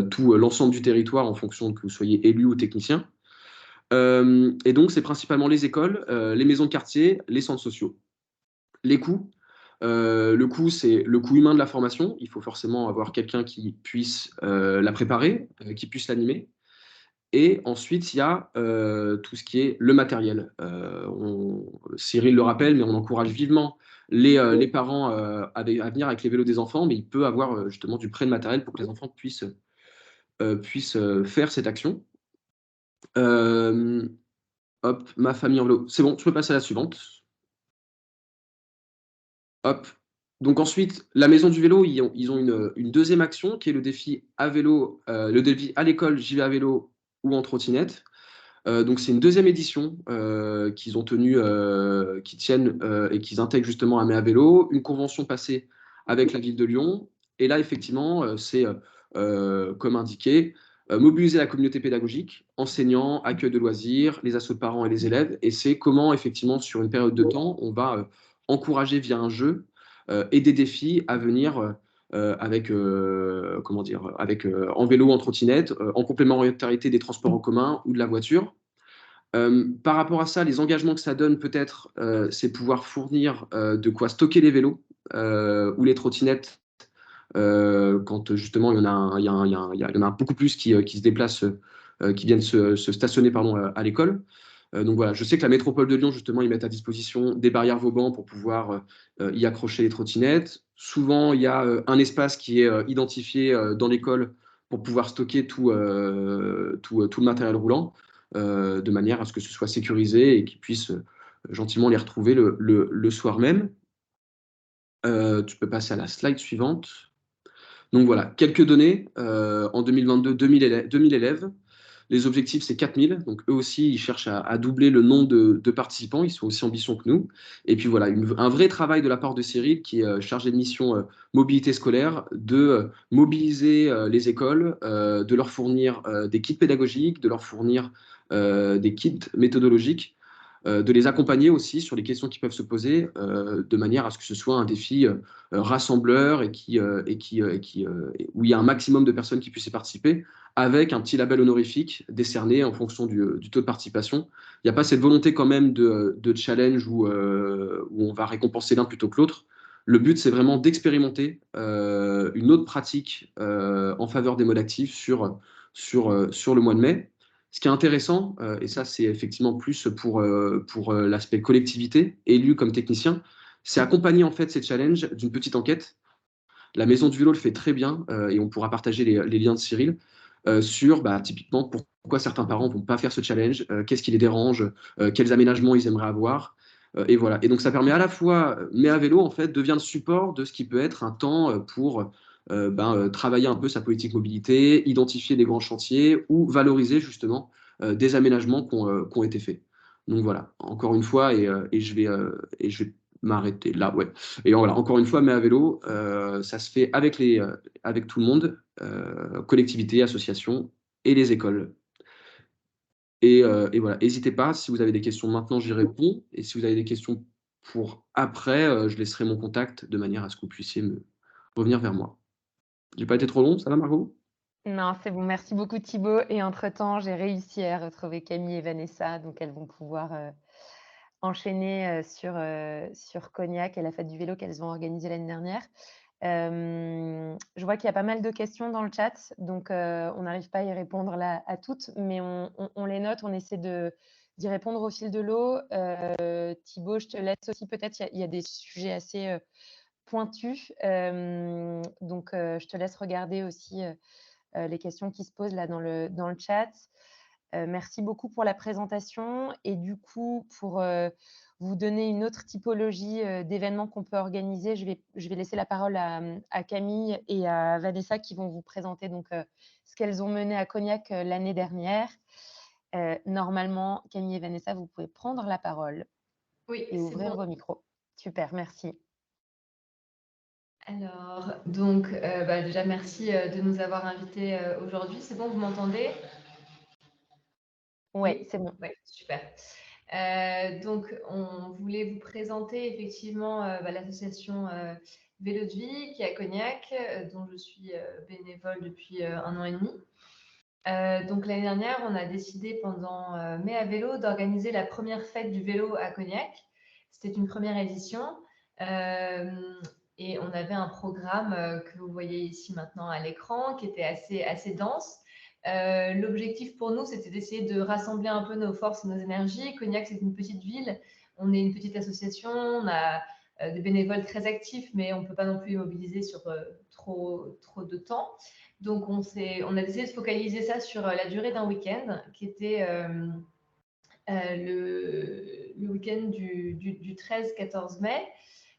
tout l'ensemble du territoire en fonction que vous soyez élu ou technicien. Et donc, c'est principalement les écoles, les maisons de quartier, les centres sociaux. Les coûts, le coût, c'est le coût humain de la formation. Il faut forcément avoir quelqu'un qui puisse la préparer, qui puisse l'animer. Et ensuite, il y a tout ce qui est le matériel. Cyril le rappelle, mais on encourage vivement les parents à venir avec les vélos des enfants, mais il peut avoir justement du prêt de matériel pour que les enfants puissent faire cette action. Hop, ma famille en vélo. C'est bon, je peux passer à la suivante. Hop. Donc ensuite, la maison du vélo, ils ont une deuxième action qui est le défi à vélo, le défi à l'école, j'y vais à vélo ou en trottinette. Donc c'est une deuxième édition qu'ils ont tenue, qui tiennent et qu'ils intègrent justement à Mai à vélo, une convention passée avec la ville de Lyon. Et là, effectivement, c'est comme indiqué, mobiliser la communauté pédagogique, enseignants, accueil de loisirs, les assos de parents et les élèves. Et c'est comment, effectivement, sur une période de temps, on va encourager via un jeu et des défis à venir avec, en vélo, en trottinette, en complémentarité des transports en commun ou de la voiture. Par rapport à ça, les engagements que ça donne peut-être, c'est pouvoir fournir de quoi stocker les vélos ou les trottinettes quand justement il y en a beaucoup plus qui se déplacent, qui viennent se stationner pardon, à l'école. Donc voilà, je sais que la métropole de Lyon, justement, ils mettent à disposition des barrières Vauban pour pouvoir y accrocher les trottinettes. Souvent, il y a un espace qui est identifié dans l'école pour pouvoir stocker tout le matériel roulant, de manière à ce que ce soit sécurisé et qu'ils puissent gentiment les retrouver le soir même. Tu peux passer à la slide suivante. Donc voilà, quelques données. En 2022, 2000 élèves. Les objectifs, c'est 4000. Donc, eux aussi, ils cherchent à doubler le nombre de participants. Ils sont aussi ambitieux que nous. Et puis, voilà, un vrai travail de la part de Cyril, qui est chargé de mission mobilité scolaire, de mobiliser les écoles, de leur fournir des kits pédagogiques, de leur fournir des kits méthodologiques, de les accompagner aussi sur les questions qui peuvent se poser, de manière à ce que ce soit un défi rassembleur et où il y a un maximum de personnes qui puissent y participer, avec un petit label honorifique décerné en fonction du taux de participation. Il n'y a pas cette volonté quand même de challenge où on va récompenser l'un plutôt que l'autre. Le but, c'est vraiment d'expérimenter une autre pratique en faveur des modes actifs sur le mois de mai. Ce qui est intéressant, et ça c'est effectivement plus pour l'aspect collectivité, élu comme technicien, c'est accompagner en fait ces challenges d'une petite enquête. La Maison du Vélo le fait très bien, et on pourra partager les liens de Cyril, sur typiquement pourquoi certains parents ne vont pas faire ce challenge, qu'est-ce qui les dérange, quels aménagements ils aimeraient avoir. Et voilà. Et donc ça permet à la fois, mais à vélo en fait, devient le support de ce qui peut être un temps pour travailler un peu sa politique mobilité, identifier des grands chantiers ou valoriser justement des aménagements qui ont été faits. Donc voilà, encore une fois, et je vais m'arrêter là. Ouais. Et voilà, encore une fois, mais à vélo, ça se fait avec tout le monde, collectivités, associations et les écoles. Et voilà, n'hésitez pas, si vous avez des questions maintenant, j'y réponds. Et si vous avez des questions pour après, je laisserai mon contact de manière à ce que vous puissiez revenir vers moi. J'ai pas été trop long, ça va, Margot? Non, c'est bon. Merci beaucoup, Thibaut. Et entre-temps, j'ai réussi à retrouver Camille et Vanessa, donc elles vont pouvoir enchaîner sur Cognac et la fête du vélo qu'elles ont organisée l'année dernière. Je vois qu'il y a pas mal de questions dans le chat, donc on n'arrive pas à y répondre là à toutes, mais on les note, on essaie d'y répondre au fil de l'eau. Thibaut, je te laisse aussi peut-être, il y a des sujets assez pointus, donc je te laisse regarder aussi les questions qui se posent là dans le chat. Merci beaucoup pour la présentation et du coup, pour vous donner une autre typologie d'événements qu'on peut organiser, je vais laisser la parole à Camille et à Vanessa qui vont vous présenter donc, ce qu'elles ont mené à Cognac l'année dernière. Normalement, Camille et Vanessa, vous pouvez prendre la parole Oui, et c'est ouvrir bon. vos micros. Super, merci. Alors, donc, déjà, merci de nous avoir invités aujourd'hui. C'est bon, vous m'entendez? Ouais, Oui, c'est bon. ouais, super. Donc, on voulait vous présenter effectivement l'association Vélo de Vie qui est à Cognac, dont je suis bénévole depuis 1 an et demi. Donc, l'année dernière, on a décidé pendant Mai à vélo d'organiser la première fête du vélo à Cognac. C'était une première édition. Et on avait un programme que vous voyez ici maintenant à l'écran qui était assez dense. L'objectif pour nous, c'était d'essayer de rassembler un peu nos forces et nos énergies. Cognac, c'est une petite ville. On est une petite association. On a des bénévoles très actifs, mais on ne peut pas non plus les mobiliser sur trop de temps. Donc, on a décidé de focaliser ça sur la durée d'un week-end qui était le week-end du 13-14 mai.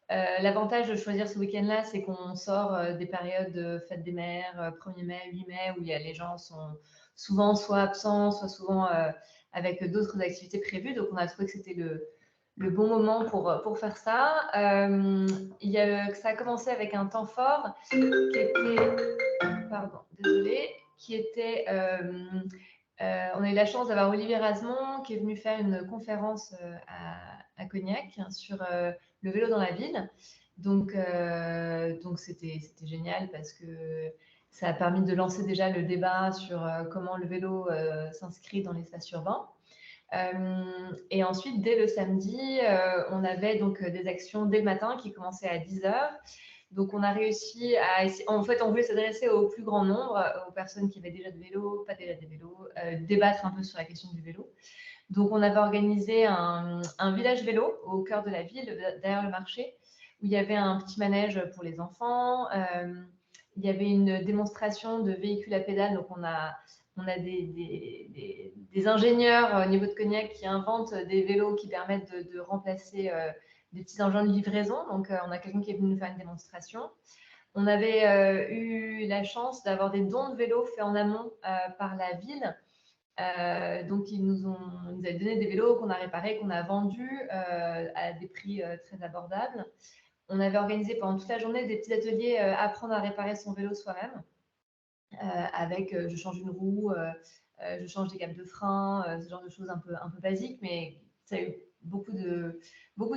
L'avantage de choisir ce week-end-là, c'est qu'on sort des périodes fête des mères, 1er mai, 8 mai, où les gens sont souvent soit absents, soit souvent avec d'autres activités prévues. Donc, on a trouvé que c'était le bon moment pour faire ça. Ça a commencé avec un temps fort qui était... Pardon, désolée. On a eu la chance d'avoir Olivier Razemont qui est venu faire une conférence à Cognac sur le vélo dans la ville. Donc c'était génial parce que ça a permis de lancer déjà le débat sur comment le vélo s'inscrit dans l'espace urbain. Et ensuite, dès le samedi, on avait donc des actions dès le matin qui commençaient à 10h. Donc, on a réussi en fait, on voulait s'adresser au plus grand nombre, aux personnes qui avaient déjà de vélo, pas déjà des vélos, débattre un peu sur la question du vélo. Donc, on avait organisé un village vélo au cœur de la ville, derrière le marché, où il y avait un petit manège pour les enfants. Il y avait une démonstration de véhicules à pédales. Donc, on a des ingénieurs au niveau de Cognac qui inventent des vélos qui permettent de remplacer des petits engins de livraison. Donc, on a quelqu'un qui est venu nous faire une démonstration. On avait eu la chance d'avoir des dons de vélos faits en amont par la ville. Donc, ils nous avaient donné des vélos qu'on a réparés, qu'on a vendus à des prix très abordables. On avait organisé pendant toute la journée des petits ateliers apprendre à réparer son vélo soi-même. Avec je change une roue, je change des câbles de frein, ce genre de choses un peu basiques, mais ça a eu beaucoup de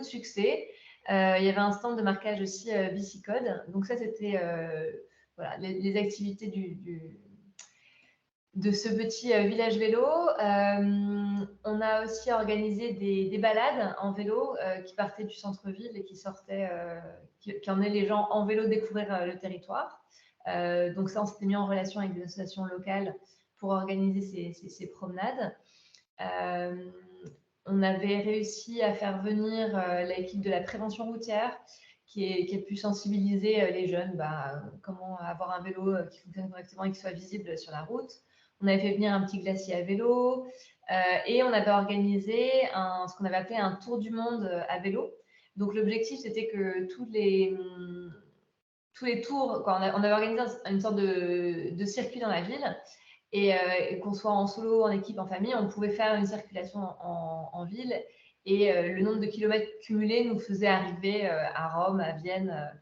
succès. Il y avait un stand de marquage aussi Bicicode. Donc ça, c'était voilà, les activités de ce petit village vélo. On a aussi organisé des balades en vélo qui partaient du centre-ville et qui emmenaient les gens en vélo découvrir le territoire. Donc ça, on s'était mis en relation avec des associations locales pour organiser ces promenades. On avait réussi à faire venir l'équipe de la prévention routière qui a pu sensibiliser les jeunes comment avoir un vélo qui fonctionne correctement et qui soit visible sur la route. On avait fait venir un petit glacier à vélo et on avait organisé ce qu'on avait appelé un tour du monde à vélo. Donc l'objectif, c'était que tous tous les tours, quoi. On avait organisé une sorte de circuit dans la ville. Et qu'on soit en solo, en équipe, en famille, on pouvait faire une circulation en ville. Et le nombre de kilomètres cumulés nous faisait arriver à Rome, à Vienne,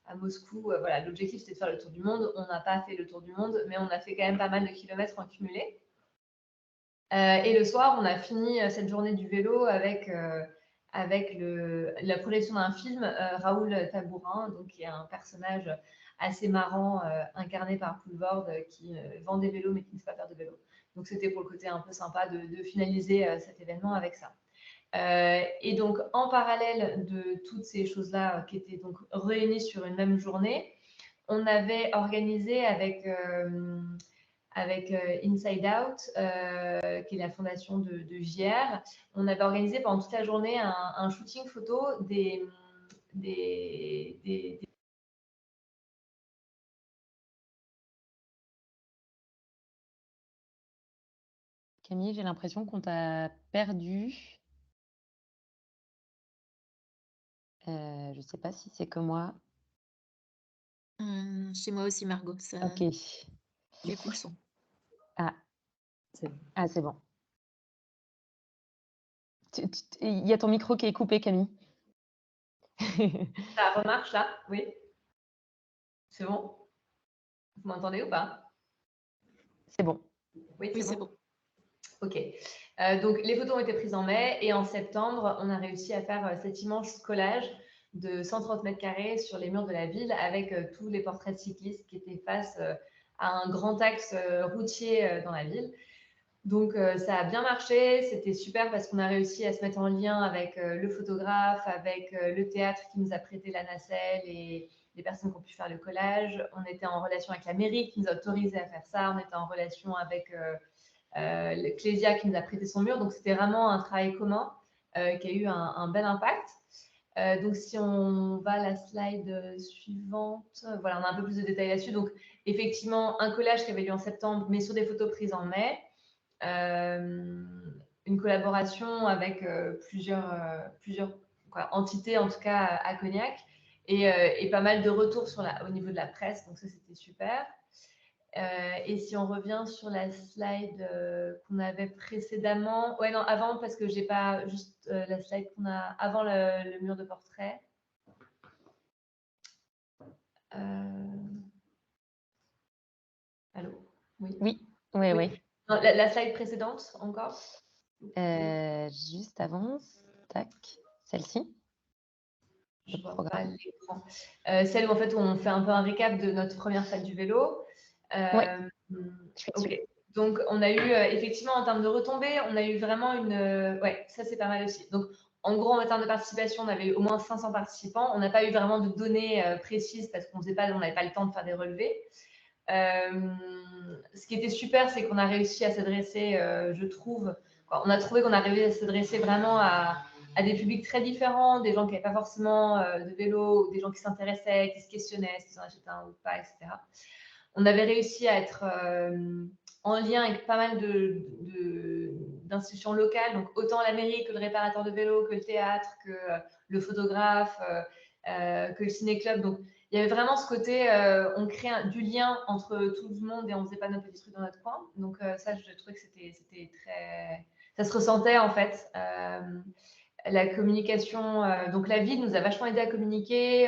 à Moscou. Voilà, l'objectif, c'était de faire le tour du monde. On n'a pas fait le tour du monde, mais on a fait quand même pas mal de kilomètres en cumulé. Et le soir, on a fini cette journée du vélo avec la projection d'un film, Raoul Tabourin, donc, qui est un personnage assez marrant, incarné par Poulvord, qui vend des vélos mais qui ne sait pas faire de vélo. Donc c'était pour le côté un peu sympa de finaliser cet événement avec ça. Et donc en parallèle de toutes ces choses-là qui étaient donc réunies sur une même journée, on avait organisé avec Inside Out, qui est la fondation de JR, on avait organisé pendant toute la journée un shooting photo des Camille, j'ai l'impression qu'on t'a perdu. Je ne sais pas si c'est que moi. Chez moi aussi, Margot, ça Ok. il y a plus le son. Ah, C'est bon. ah, c'est bon. Il y a ton micro qui est coupé, Camille. Ça remarche là? Oui. C'est bon? Vous m'entendez ou pas? C'est bon. Oui, Oui, c'est c'est bon. bon. Ok. Donc, les photos ont été prises en mai et en septembre, on a réussi à faire cet immense collage de 130 mètres carrés sur les murs de la ville avec tous les portraits de cyclistes qui étaient face à un grand axe routier dans la ville. Donc, ça a bien marché. C'était super parce qu'on a réussi à se mettre en lien avec le photographe, avec le théâtre qui nous a prêté la nacelle et les personnes qui ont pu faire le collage. On était en relation avec la mairie qui nous a autorisé à faire ça. On était en relation avec l'Ecclésia qui nous a prêté son mur. Donc, c'était vraiment un travail commun qui a eu un bel impact. Donc, si on va à la slide suivante, voilà, on a un peu plus de détails là-dessus. Donc, effectivement, un collage qui avait lieu en septembre, mais sur des photos prises en mai. Une collaboration avec plusieurs entités, en tout cas à Cognac, et pas mal de retours au niveau de la presse. Donc, ça, c'était super. Et si on revient sur la slide qu'on avait précédemment, ouais, non, avant, parce que j'ai pas juste la slide qu'on a avant le mur de portrait. Allô? Oui. Oui. Non, la slide précédente encore? Juste avant, tac, celle-ci. Je vois pas l'écran. Celle où en fait on fait un peu un récap de notre première salle du vélo. Ok. Donc on a eu effectivement en termes de retombées, on a eu vraiment ouais, ça c'est pas mal aussi. Donc en gros en termes de participation, on avait au moins 500 participants. On n'a pas eu vraiment de données précises parce qu'on n'avait pas le temps de faire des relevés. Ce qui était super, c'est qu'on a réussi à s'adresser, je trouve, on a trouvé qu'on arrivait à s'adresser vraiment à des publics très différents, des gens qui n'avaient pas forcément de vélo, des gens qui s'intéressaient, qui se questionnaient s'ils en achetaient un ou pas, etc. On avait réussi à être en lien avec pas mal d'institutions locales, donc autant la mairie que le réparateur de vélo, que le théâtre, que le photographe, que le ciné-club. Donc, il y avait vraiment ce côté, on crée du lien entre tout le monde et on ne faisait pas nos petits trucs dans notre coin. Donc, ça, je trouvais que c'était très... Ça se ressentait, en fait. La communication, donc la ville nous a vachement aidé à communiquer. Il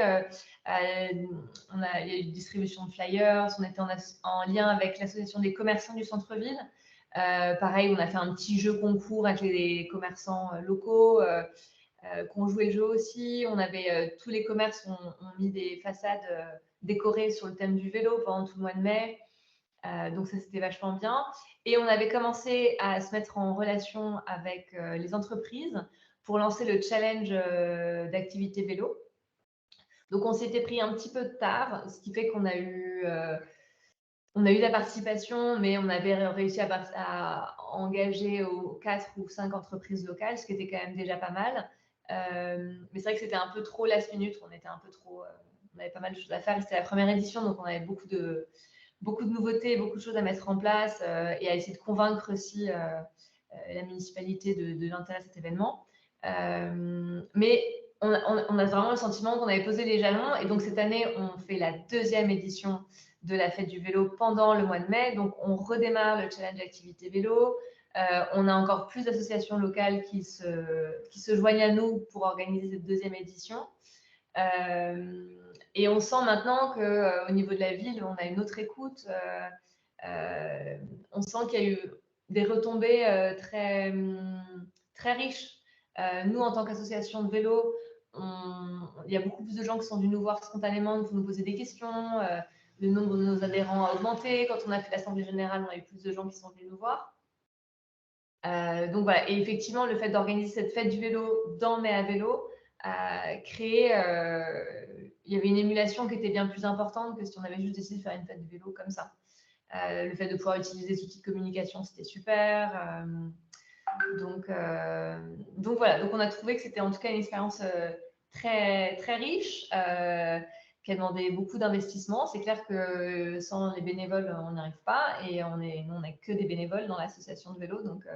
y a eu une distribution de flyers, on était en lien avec l'association des commerçants du centre-ville. Pareil, on a fait un petit jeu concours avec les commerçants locaux qui ont joué le jeu aussi. On avait tous les commerces ont mis des façades décorées sur le thème du vélo pendant tout le mois de mai. Donc ça, c'était vachement bien. Et on avait commencé à se mettre en relation avec les entreprises pour lancer le challenge d'activité vélo. Donc, on s'était pris un petit peu de tard, ce qui fait qu'on a eu de la participation, mais on avait réussi à engager 4 ou 5 entreprises locales, ce qui était quand même déjà pas mal. Mais c'est vrai que c'était un peu trop last minute, on était un peu trop... on avait pas mal de choses à faire, c'était la première édition, donc on avait beaucoup de nouveautés, beaucoup de choses à mettre en place et à essayer de convaincre aussi la municipalité de l'intérêt de cet événement. Mais on a vraiment le sentiment qu'on avait posé les jalons. Et donc, cette année, on fait la 2e édition de la fête du vélo pendant le mois de mai. Donc, on redémarre le challenge activité vélo. On a encore plus d'associations locales qui se joignent à nous pour organiser cette 2e édition. Et on sent maintenant qu'au niveau de la ville, on a une autre écoute. On sent qu'il y a eu des retombées très, très riches. Nous, en tant qu'association de vélo, il y a beaucoup plus de gens qui sont venus nous voir spontanément pour nous poser des questions. Le nombre de nos adhérents a augmenté. Quand on a fait l'Assemblée générale, on a eu plus de gens qui sont venus nous voir. Donc voilà, et effectivement, le fait d'organiser cette fête du vélo dans Mai à vélo a créé, il y avait une émulation qui était bien plus importante que si on avait juste décidé de faire une fête du vélo comme ça. Le fait de pouvoir utiliser des outils de communication, c'était super. Donc voilà, donc on a trouvé que c'était en tout cas une expérience très, très riche, qui a demandé beaucoup d'investissement. C'est clair que sans les bénévoles, on n'y arrive pas. Et nous, on n'a que des bénévoles dans l'association de vélo. Donc,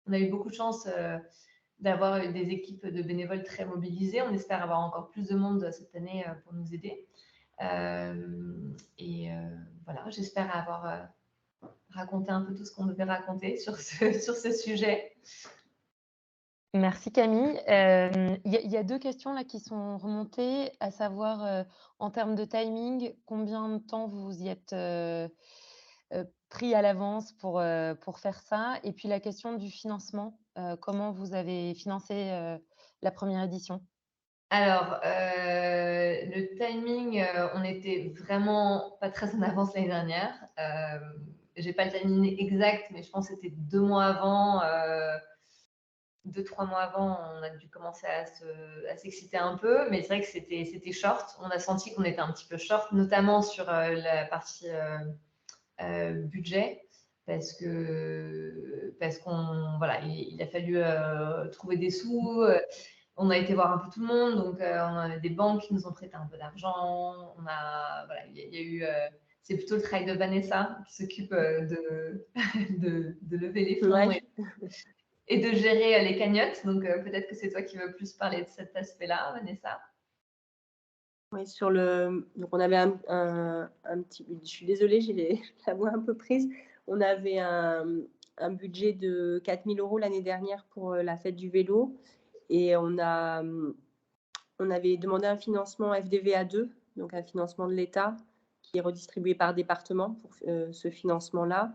on a eu beaucoup de chance d'avoir des équipes de bénévoles très mobilisées. On espère avoir encore plus de monde cette année pour nous aider. Voilà, j'espère avoir raconté un peu tout ce qu'on devait raconter sur ce sujet. Merci Camille. Il y a 2 questions là qui sont remontées, à savoir en termes de timing, combien de temps vous y êtes pris à l'avance pour faire ça? Et puis la question du financement, comment vous avez financé la première édition? Alors, le timing, on était vraiment pas très en avance l'année dernière. J'ai pas le timing exact, mais je pense que c'était 2 mois avant. 2-3 mois avant, on a dû commencer à s'exciter un peu, mais c'est vrai que c'était short. On a senti qu'on était un petit peu short, notamment sur la partie budget, parce qu'on voilà, il a fallu trouver des sous. On a été voir un peu tout le monde, donc on a des banques qui nous ont prêté un peu d'argent. Voilà, il y a eu. C'est plutôt le travail de Vanessa qui s'occupe de lever les fonds. Ouais. Et de gérer les cagnottes. Donc, peut-être que c'est toi qui veux plus parler de cet aspect-là, Vanessa. Oui, donc on avait un petit. Je suis désolée, j'ai la voix un peu prise. On avait un budget de 4 000 € l'année dernière pour la fête du vélo. Et on avait demandé un financement FDVA 2, donc un financement de l'État, qui est redistribué par département pour ce financement-là.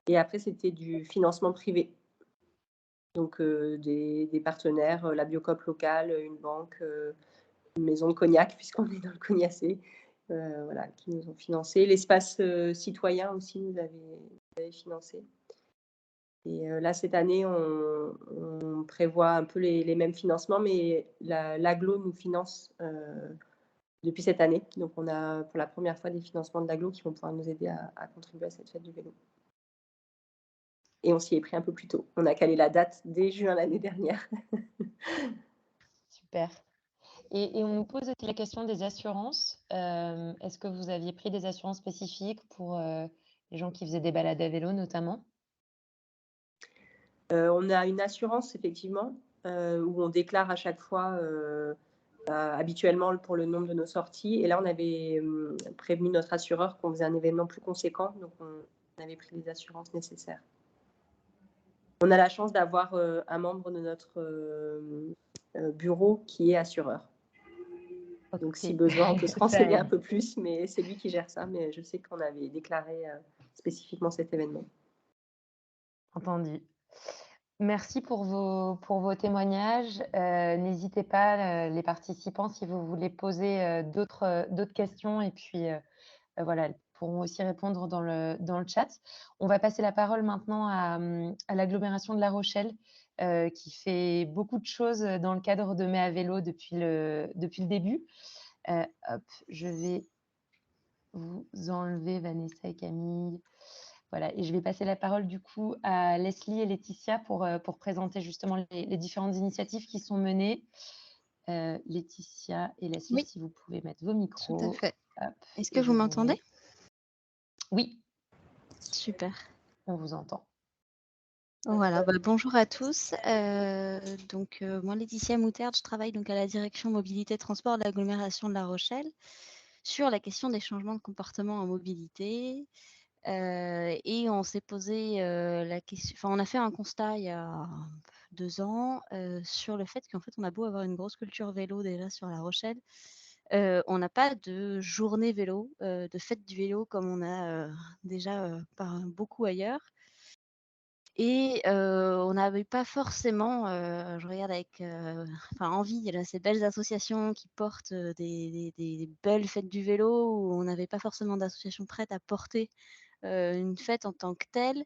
Et après, c'était du financement privé. Donc, des partenaires, la Biocoop locale, une banque, une maison de cognac, puisqu'on est dans le cognacé, voilà, qui nous ont financé. L'espace citoyen aussi nous avait financé. Et là, cette année, on prévoit un peu les mêmes financements, mais l'AGLO nous finance depuis cette année. Donc, on a pour la première fois des financements de l'AGLO qui vont pouvoir nous aider à contribuer à cette fête du vélo. Et on s'y est pris un peu plus tôt. On a calé la date dès juin l'année dernière. Super. Et on nous pose aussi la question des assurances. Est-ce que vous aviez pris des assurances spécifiques pour les gens qui faisaient des balades à vélo notamment? On a une assurance, effectivement, où on déclare à chaque fois, habituellement, pour le nombre de nos sorties. Et là, on avait prévenu notre assureur qu'on faisait un événement plus conséquent. Donc, on avait pris les assurances nécessaires. On a la chance d'avoir un membre de notre bureau qui est assureur. Okay. Donc, si besoin, on peut se renseigner un peu plus, mais c'est lui qui gère ça. Mais je sais qu'on avait déclaré spécifiquement cet événement. Entendu. Merci pour vos témoignages. N'hésitez pas, les participants, si vous voulez poser d'autres questions. Et puis, voilà, elles pourront aussi répondre dans le chat. On va passer la parole maintenant à l'agglomération de La Rochelle, qui fait beaucoup de choses dans le cadre de Mai à vélo depuis le début. Hop, je vais vous enlever Vanessa et Camille. Voilà, et je vais passer la parole du coup à Leslie et Laetitia pour présenter justement les différentes initiatives qui sont menées. Laetitia et Leslie, Oui. si vous pouvez mettre vos micros. Tout à fait. Hop, est-ce que vous m'entendez? Oui. Super. On vous entend. Voilà, bonjour à tous. Moi, Laetitia Mouterde, je travaille donc à la direction mobilité transport de l'agglomération de La Rochelle sur la question des changements de comportement en mobilité. Et on s'est posé la question, enfin, on a fait un constat il y a 2 ans sur le fait qu'en fait, on a beau avoir une grosse culture vélo déjà sur La Rochelle, on n'a pas de journée vélo, de fête du vélo comme on a déjà beaucoup ailleurs. Et on n'avait pas forcément, je regarde avec envie, là, ces belles associations qui portent des belles fêtes du vélo, où on n'avait pas forcément d'association prête à porter une fête en tant que telle.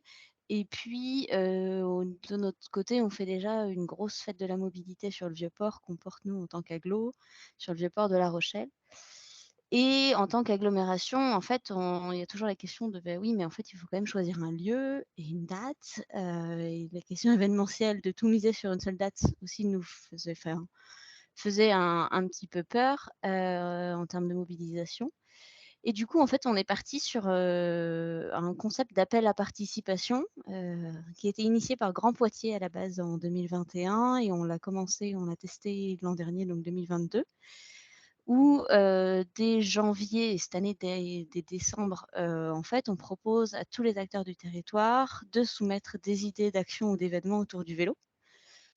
Et puis, de notre côté, on fait déjà une grosse fête de la mobilité sur le Vieux-Port qu'on porte nous en tant qu'agglo, sur le Vieux-Port de La Rochelle. Et en tant qu'agglomération, en fait, il y a toujours la question de oui, mais en fait, il faut quand même choisir un lieu et une date. Et la question événementielle de tout miser sur une seule date aussi nous faisait un petit peu peur en termes de mobilisation. Et du coup, en fait, on est parti sur un concept d'appel à participation qui a été initié par Grand Poitiers à la base en 2021 et on l'a testé l'an dernier, donc 2022, où dès janvier et cette année dès décembre, en fait, on propose à tous les acteurs du territoire de soumettre des idées d'action ou d'événements autour du vélo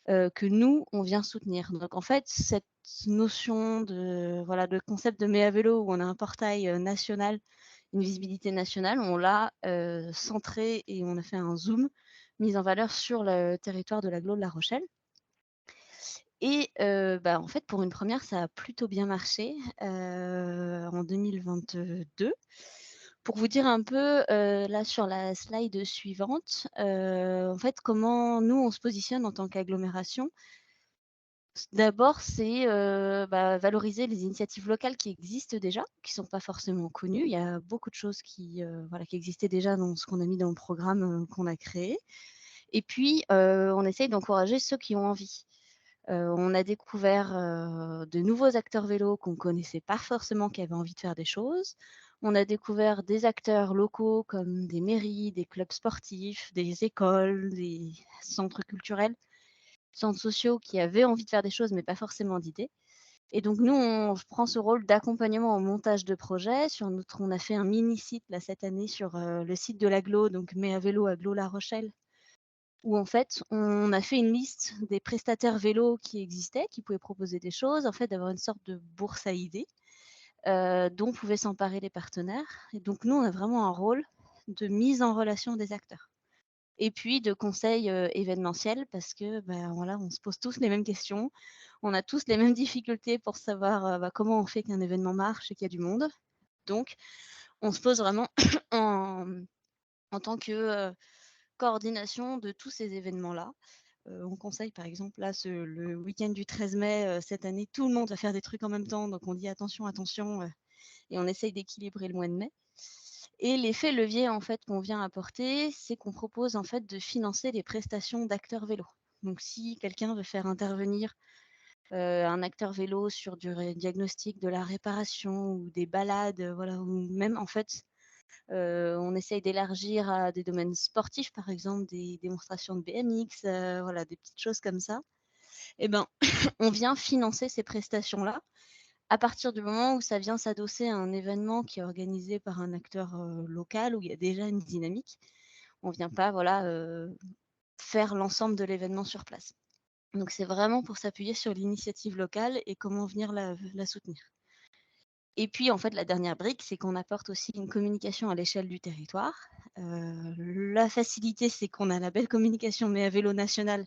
que nous, on vient soutenir. Donc, en fait, cette notion de concept de Méa Vélo, où on a un portail national, une visibilité nationale, on l'a centré et on a fait un zoom, mise en valeur sur le territoire de l'agglo de La Rochelle. Et en fait, pour une première, ça a plutôt bien marché en 2022. Pour vous dire un peu, là, sur la slide suivante, en fait, comment nous, on se positionne en tant qu'agglomération. D'abord, c'est valoriser les initiatives locales qui existent déjà, qui ne sont pas forcément connues. Il y a beaucoup de choses qui existaient déjà dans ce qu'on a mis dans le programme qu'on a créé. Et puis, on essaye d'encourager ceux qui ont envie. On a découvert de nouveaux acteurs vélo qu'on ne connaissait pas forcément, qui avaient envie de faire des choses. On a découvert des acteurs locaux comme des mairies, des clubs sportifs, des écoles, des centres culturels, centres sociaux qui avaient envie de faire des choses mais pas forcément d'idées. Et donc nous, on prend ce rôle d'accompagnement au montage de projets. On a fait un mini-site là, cette année sur le site de l'agglo, donc Méa Vélo, agglo La Rochelle, où en fait, on a fait une liste des prestataires vélo qui existaient, qui pouvaient proposer des choses, en fait, d'avoir une sorte de bourse à idées dont pouvaient s'emparer les partenaires. Et donc, nous, on a vraiment un rôle de mise en relation des acteurs. Et puis, de conseil événementiel, parce que on se pose tous les mêmes questions. On a tous les mêmes difficultés pour savoir comment on fait qu'un événement marche et qu'il y a du monde. Donc, on se pose vraiment en tant que coordination de tous ces événements-là. On conseille, par exemple, là, le week-end du 13 mai, cette année, tout le monde va faire des trucs en même temps. Donc, on dit attention, attention, et on essaye d'équilibrer le mois de mai. Et l'effet levier, en fait, qu'on vient apporter, c'est qu'on propose, en fait, de financer les prestations d'acteurs vélo. Donc, si quelqu'un veut faire intervenir un acteur vélo sur du diagnostic de la réparation ou des balades, ou même, en fait, on essaye d'élargir à des domaines sportifs, par exemple des démonstrations de BMX, des petites choses comme ça. Et on vient financer ces prestations-là à partir du moment où ça vient s'adosser à un événement qui est organisé par un acteur local, où il y a déjà une dynamique. On ne vient pas faire l'ensemble de l'événement sur place. Donc, c'est vraiment pour s'appuyer sur l'initiative locale et comment venir la soutenir. Et puis, en fait, la dernière brique, c'est qu'on apporte aussi une communication à l'échelle du territoire. La facilité, c'est qu'on a la belle communication, mais à vélo national,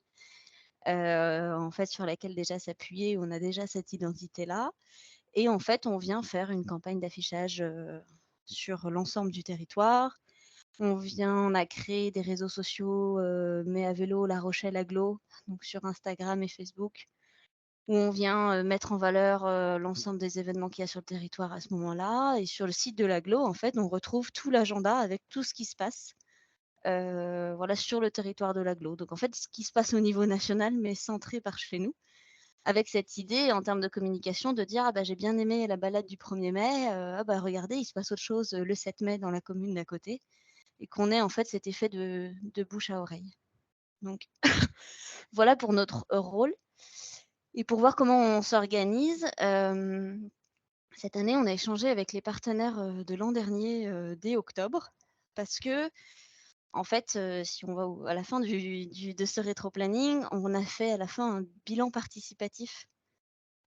en fait, sur laquelle déjà s'appuyer, on a déjà cette identité-là. Et en fait, on vient faire une campagne d'affichage sur l'ensemble du territoire. On a créé des réseaux sociaux, mais à vélo, La Rochelle Agglo, donc sur Instagram et Facebook, où on vient mettre en valeur l'ensemble des événements qu'il y a sur le territoire à ce moment-là. Et sur le site de l'agglo, en fait, on retrouve tout l'agenda avec tout ce qui se passe sur le territoire de l'agglo. Donc, en fait, ce qui se passe au niveau national, mais centré par chez nous, avec cette idée, en termes de communication, de dire « Ah j'ai bien aimé la balade du 1er mai, regardez, il se passe autre chose le 7 mai dans la commune d'à côté », et qu'on ait en fait cet effet de bouche à oreille. Donc, voilà pour notre rôle. Et pour voir comment on s'organise, cette année, on a échangé avec les partenaires de l'an dernier dès octobre, parce que, en fait, si on va à la fin de ce rétro-planning, on a fait à la fin un bilan participatif.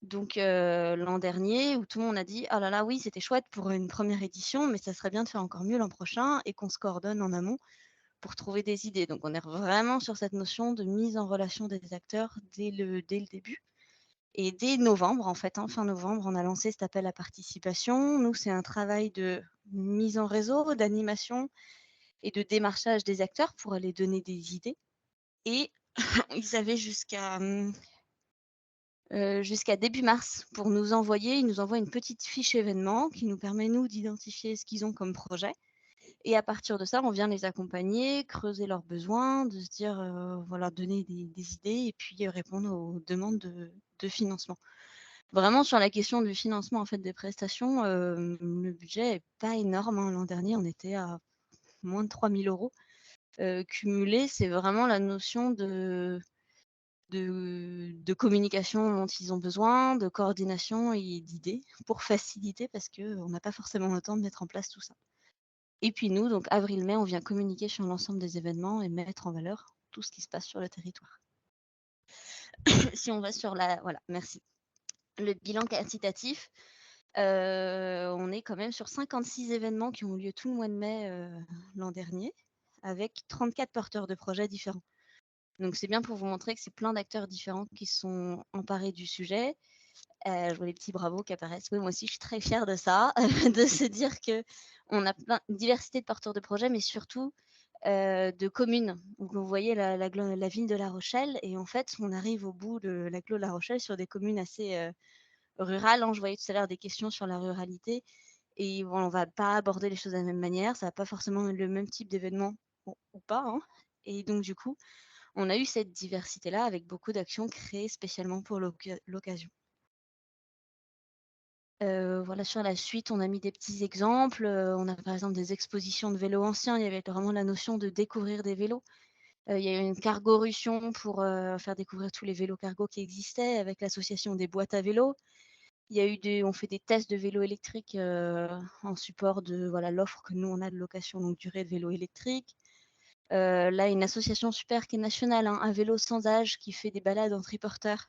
Donc, l'an dernier, où tout le monde a dit: «Ah là là, oui, c'était chouette pour une première édition, mais ça serait bien de faire encore mieux l'an prochain», et qu'on se coordonne en amont pour trouver des idées. Donc, on est vraiment sur cette notion de mise en relation des acteurs dès le début. Et dès novembre, en fait, fin novembre, on a lancé cet appel à participation. Nous, c'est un travail de mise en réseau, d'animation et de démarchage des acteurs pour aller donner des idées. Et ils avaient jusqu'à début mars pour nous envoyer. Ils nous envoient une petite fiche événement qui nous permet, nous, d'identifier ce qu'ils ont comme projet. Et à partir de ça, on vient les accompagner, creuser leurs besoins, de se dire, voilà, donner des idées et puis répondre aux demandes de financement. Vraiment sur la question du financement en fait des prestations, le budget est pas énorme, hein. L'an dernier, on était à moins de 3 000 €. Cumulé, c'est vraiment la notion de communication dont ils ont besoin, de coordination et d'idées pour faciliter parce qu'on n'a pas forcément le temps de mettre en place tout ça. Et puis nous, donc avril-mai, on vient communiquer sur l'ensemble des événements et mettre en valeur tout ce qui se passe sur le territoire. Si on va sur voilà, merci. Le bilan quantitatif, on est quand même sur 56 événements qui ont eu lieu tout le mois de mai, l'an dernier, avec 34 porteurs de projets différents. Donc c'est bien pour vous montrer que c'est plein d'acteurs différents qui se sont emparés du sujet. Je vois les petits bravos qui apparaissent. Oui, moi aussi, je suis très fière de ça, de se dire qu'on a une diversité de porteurs de projets, mais surtout de communes. Donc vous voyez la ville de La Rochelle, et en fait, on arrive au bout de l'agglo de La Rochelle sur des communes assez rurales, hein. Je voyais tout à l'heure des questions sur la ruralité, et bon, on ne va pas aborder les choses de la même manière, ça va pas forcément être le même type d'événement ou pas, hein. Et donc du coup, on a eu cette diversité-là avec beaucoup d'actions créées spécialement pour l'occasion. Voilà, sur la suite, on a mis des petits exemples. On a par exemple des expositions de vélos anciens. Il y avait vraiment la notion de découvrir des vélos. Il y a eu une cargorution pour faire découvrir tous les vélos cargo qui existaient avec l'association des boîtes à vélos. Il y a eu on fait des tests de vélos électriques en support de voilà, l'offre que nous on a de location longue durée de vélos électriques. Là, une association super qui est nationale, hein, Un vélo sans âge, qui fait des balades en triporteur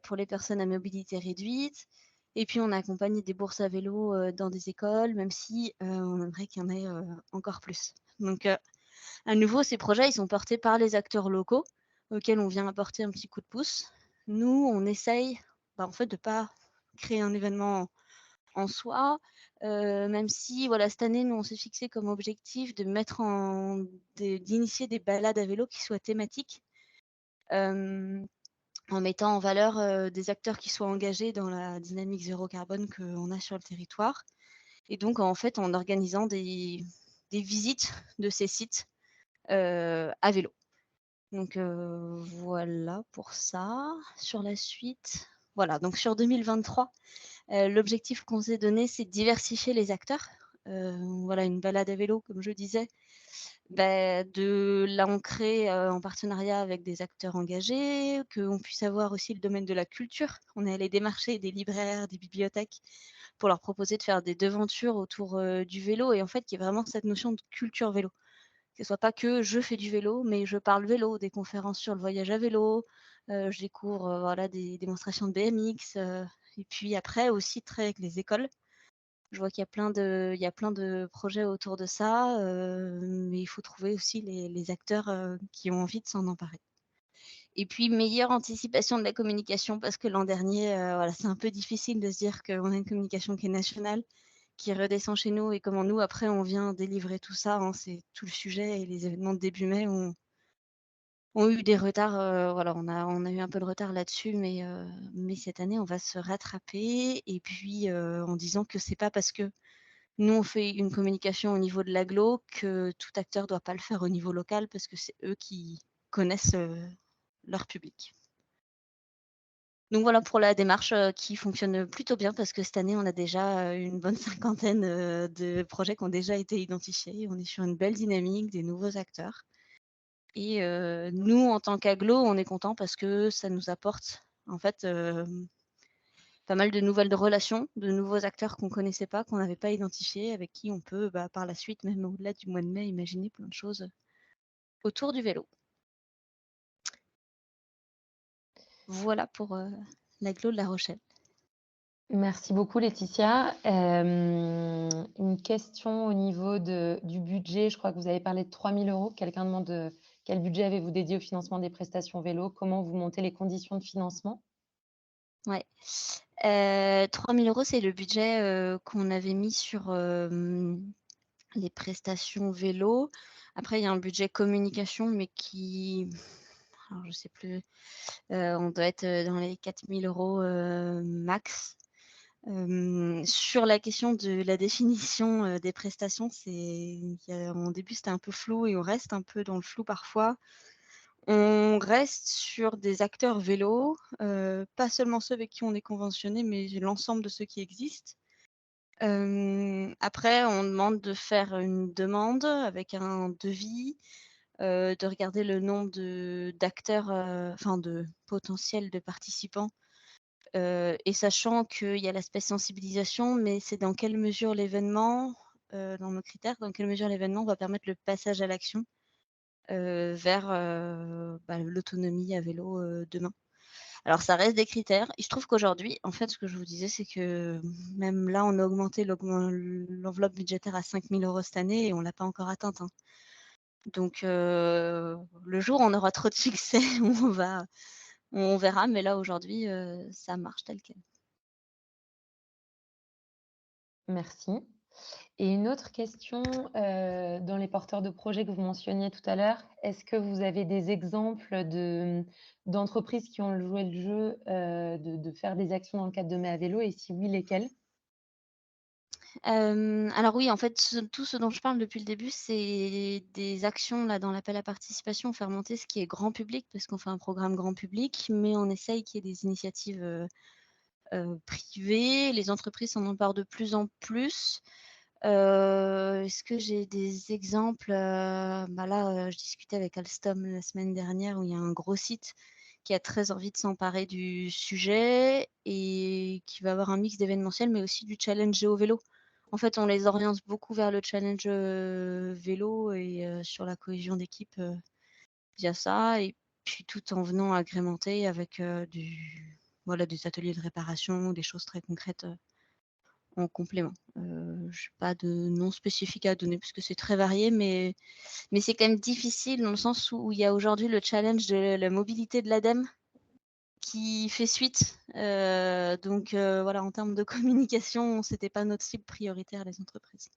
pour les personnes à mobilité réduite. Et puis, on a accompagné des bourses à vélo dans des écoles, même si on aimerait qu'il y en ait encore plus. Donc, à nouveau, ces projets, ils sont portés par les acteurs locaux, auxquels on vient apporter un petit coup de pouce. Nous, on essaye en fait, de ne pas créer un événement en soi, même si, voilà, cette année, nous, on s'est fixé comme objectif de d'initier des balades à vélo qui soient thématiques, en mettant en valeur des acteurs qui soient engagés dans la dynamique zéro carbone qu'on a sur le territoire. Et donc, en fait, en organisant des visites de ces sites à vélo. Donc, voilà pour ça. Sur la suite, voilà, donc sur 2023, l'objectif qu'on s'est donné, c'est de diversifier les acteurs. Voilà, une balade à vélo, comme je disais, de l'ancrer en partenariat avec des acteurs engagés, qu'on puisse avoir aussi le domaine de la culture. On est allé démarcher des libraires, des bibliothèques pour leur proposer de faire des devantures autour du vélo, et en fait, qu'il y ait vraiment cette notion de culture vélo. Que ce soit pas que je fais du vélo, mais je parle vélo, des conférences sur le voyage à vélo, je découvre voilà, des démonstrations de BMX, et puis après aussi très avec les écoles. Je vois qu'il y a plein de projets autour de ça, mais il faut trouver aussi les acteurs qui ont envie de s'en emparer. Et puis, meilleure anticipation de la communication, parce que l'an dernier, voilà, c'est un peu difficile de se dire qu'on a une communication qui est nationale, qui redescend chez nous, et comment nous, après, on vient délivrer tout ça, hein. C'est tout le sujet, et les événements de début mai ont eu des retards. Voilà, on a eu un peu de retard là-dessus, mais cette année, on va se rattraper. Et puis, en disant que c'est pas parce que nous, on fait une communication au niveau de l'agglo que tout acteur ne doit pas le faire au niveau local, parce que c'est eux qui connaissent leur public. Donc voilà pour la démarche qui fonctionne plutôt bien, parce que cette année, on a déjà une bonne cinquantaine de projets qui ont déjà été identifiés. On est sur une belle dynamique, des nouveaux acteurs. Et nous, en tant qu'agglo, on est content parce que ça nous apporte en fait pas mal de nouvelles relations, de nouveaux acteurs qu'on ne connaissait pas, qu'on n'avait pas identifiés, avec qui on peut par la suite, même au-delà du mois de mai, imaginer plein de choses autour du vélo. Voilà pour l'agglo de La Rochelle. Merci beaucoup, Laetitia. Une question au niveau du budget. Je crois que vous avez parlé de 3 000 €. Quelqu'un demande quel budget avez-vous dédié au financement des prestations vélo? Comment vous montez les conditions de financement? Ouais. 3 000 €, c'est le budget qu'on avait mis sur les prestations vélo. Après, il y a un budget communication, mais qui, alors je sais plus, on doit être dans les 4 000 € max. Sur la question de la définition des prestations, au début, c'était un peu flou et on reste un peu dans le flou parfois. On reste sur des acteurs vélo, pas seulement ceux avec qui on est conventionné, mais l'ensemble de ceux qui existent. Après, on demande de faire une demande avec un devis, de regarder le nombre d'acteurs, enfin de potentiels de participants, et sachant qu'il y a l'aspect sensibilisation, mais c'est dans quelle mesure l'événement, dans nos critères, dans quelle mesure l'événement va permettre le passage à l'action vers l'autonomie à vélo demain. Alors ça reste des critères. Il se trouve qu'aujourd'hui, en fait, ce que je vous disais, c'est que même là, on a augmenté l'enveloppe budgétaire à 5 000 € cette année et on ne l'a pas encore atteinte, hein. Donc le jour où on aura trop de succès, on verra, mais là aujourd'hui, ça marche tel quel. Merci. Et une autre question, dans les porteurs de projets que vous mentionniez tout à l'heure, est-ce que vous avez des exemples d'entreprises qui ont joué le jeu, de faire des actions dans le cadre de Mai à vélo et si oui, lesquelles? Alors oui, en fait, tout ce dont je parle depuis le début, c'est des actions là dans l'appel à participation, faire monter ce qui est grand public, parce qu'on fait un programme grand public, mais on essaye qu'il y ait des initiatives privées. Les entreprises s'en emparent de plus en plus. Est-ce que j'ai des exemples? Là, je discutais avec Alstom la semaine dernière où il y a un gros site qui a très envie de s'emparer du sujet et qui va avoir un mix d'événementiel, mais aussi du challenge géo-vélo. En fait, on les oriente beaucoup vers le challenge vélo et sur la cohésion d'équipe via ça, et puis tout en venant agrémenter avec des ateliers de réparation, des choses très concrètes en complément. Je n'ai pas de nom spécifique à donner parce que c'est très varié, mais c'est quand même difficile dans le sens où il y a aujourd'hui le challenge de la mobilité de l'ADEME qui fait suite. Voilà, en termes de communication, ce n'était pas notre cible prioritaire, les entreprises.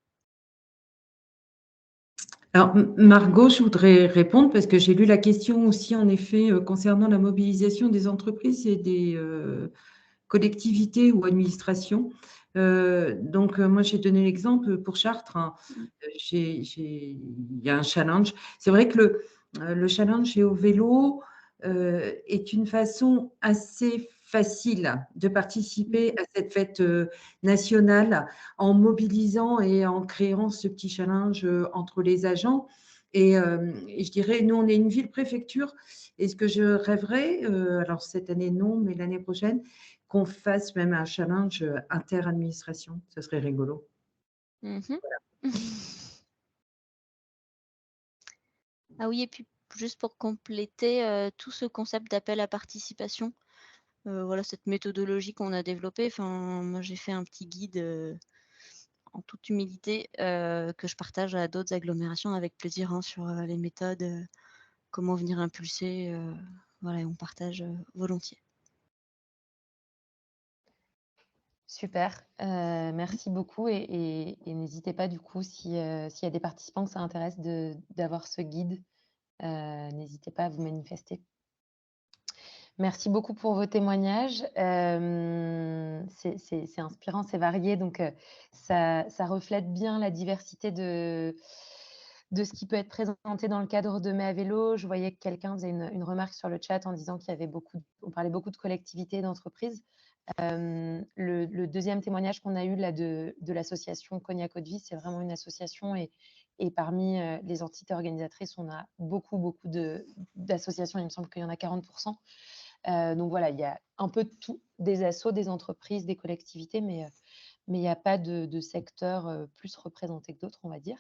Alors, Margot, je voudrais répondre parce que j'ai lu la question aussi, en effet, concernant la mobilisation des entreprises et des collectivités ou administrations. Moi, j'ai donné l'exemple pour Chartres, hein. Il y a un challenge. C'est vrai que le challenge Géo Vélo est une façon assez facile de participer à cette fête nationale en mobilisant et en créant ce petit challenge entre les agents. Et je dirais, nous, on est une ville-préfecture. Et ce que je rêverais, alors cette année, non, mais l'année prochaine, qu'on fasse même un challenge inter-administration. Ce serait rigolo. Ah oui, et puis juste pour compléter tout ce concept d'appel à participation, cette méthodologie qu'on a développée. Moi, j'ai fait un petit guide en toute humilité que je partage à d'autres agglomérations avec plaisir, hein, sur les méthodes, comment venir impulser. On partage volontiers. Super, merci beaucoup et n'hésitez pas du coup s'il y a des participants que ça intéresse d'avoir ce guide, n'hésitez pas à vous manifester. Merci beaucoup pour vos témoignages. C'est inspirant, c'est varié, donc ça reflète bien la diversité de ce qui peut être présenté dans le cadre de Mai à vélo. Je voyais que quelqu'un faisait une remarque sur le chat en disant qu'il y avait on parlait beaucoup de collectivités et d'entreprises. Le deuxième témoignage qu'on a eu là de l'association Cognac Eau de Vie, c'est vraiment une association et parmi les entités organisatrices, on a beaucoup d'associations. Il me semble qu'il y en a 40%. Donc voilà, il y a un peu de tout, des assos, des entreprises, des collectivités, mais il n'y a pas de secteur plus représenté que d'autres, on va dire.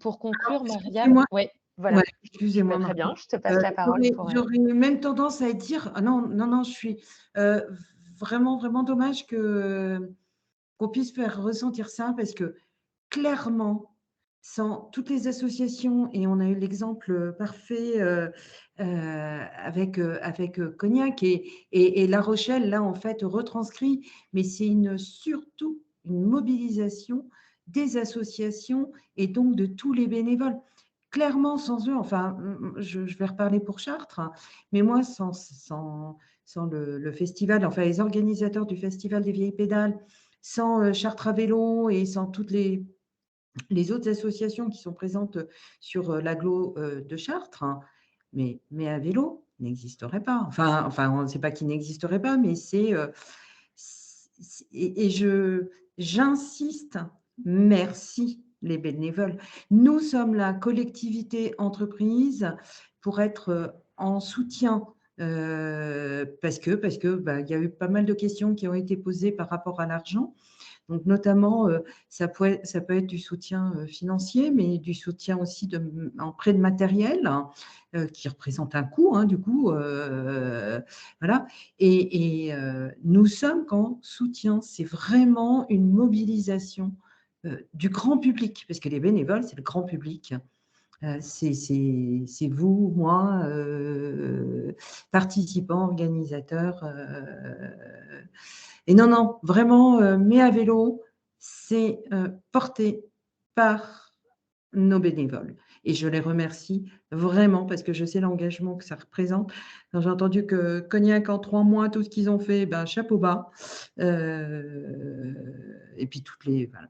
Pour conclure, Maria, Excusez-moi. ouais, voilà. Ouais, excusez-moi, Très bien, Marco. je te passe la parole pour. J'aurais même tendance à dire, ah non, non, non, je suis vraiment, vraiment dommage qu'on puisse faire ressentir ça parce que clairement, sans toutes les associations, et on a eu l'exemple parfait avec Cognac et La Rochelle, là, en fait, retranscrit, mais c'est surtout une mobilisation des associations et donc de tous les bénévoles. Clairement, sans eux, enfin, je vais reparler pour Chartres, hein, mais moi, sans le festival, enfin, les organisateurs du Festival des Vieilles Pédales, sans Chartres à vélo et sans toutes les autres associations qui sont présentes sur l'agglo de Chartres, hein, mais à vélo n'existerait pas. Enfin, on ne sait pas qui n'existerait pas, mais et j'insiste, merci les bénévoles. Nous sommes la collectivité entreprise pour être en soutien parce que il y a eu pas mal de questions qui ont été posées par rapport à l'argent. Donc, notamment, ça peut être du soutien financier, mais du soutien aussi en prêt de matériel, hein, qui représente un coût, hein, du coup. Voilà. Et nous sommes qu'en soutien. C'est vraiment une mobilisation du grand public, parce que les bénévoles, c'est le grand public. C'est vous, moi, participants, organisateurs. Et non, vraiment, Mais à vélo, c'est porté par nos bénévoles. Et je les remercie vraiment parce que je sais l'engagement que ça représente. Quand j'ai entendu que Cognac, en 3 mois, tout ce qu'ils ont fait, ben, chapeau bas. Et puis toutes les... Voilà.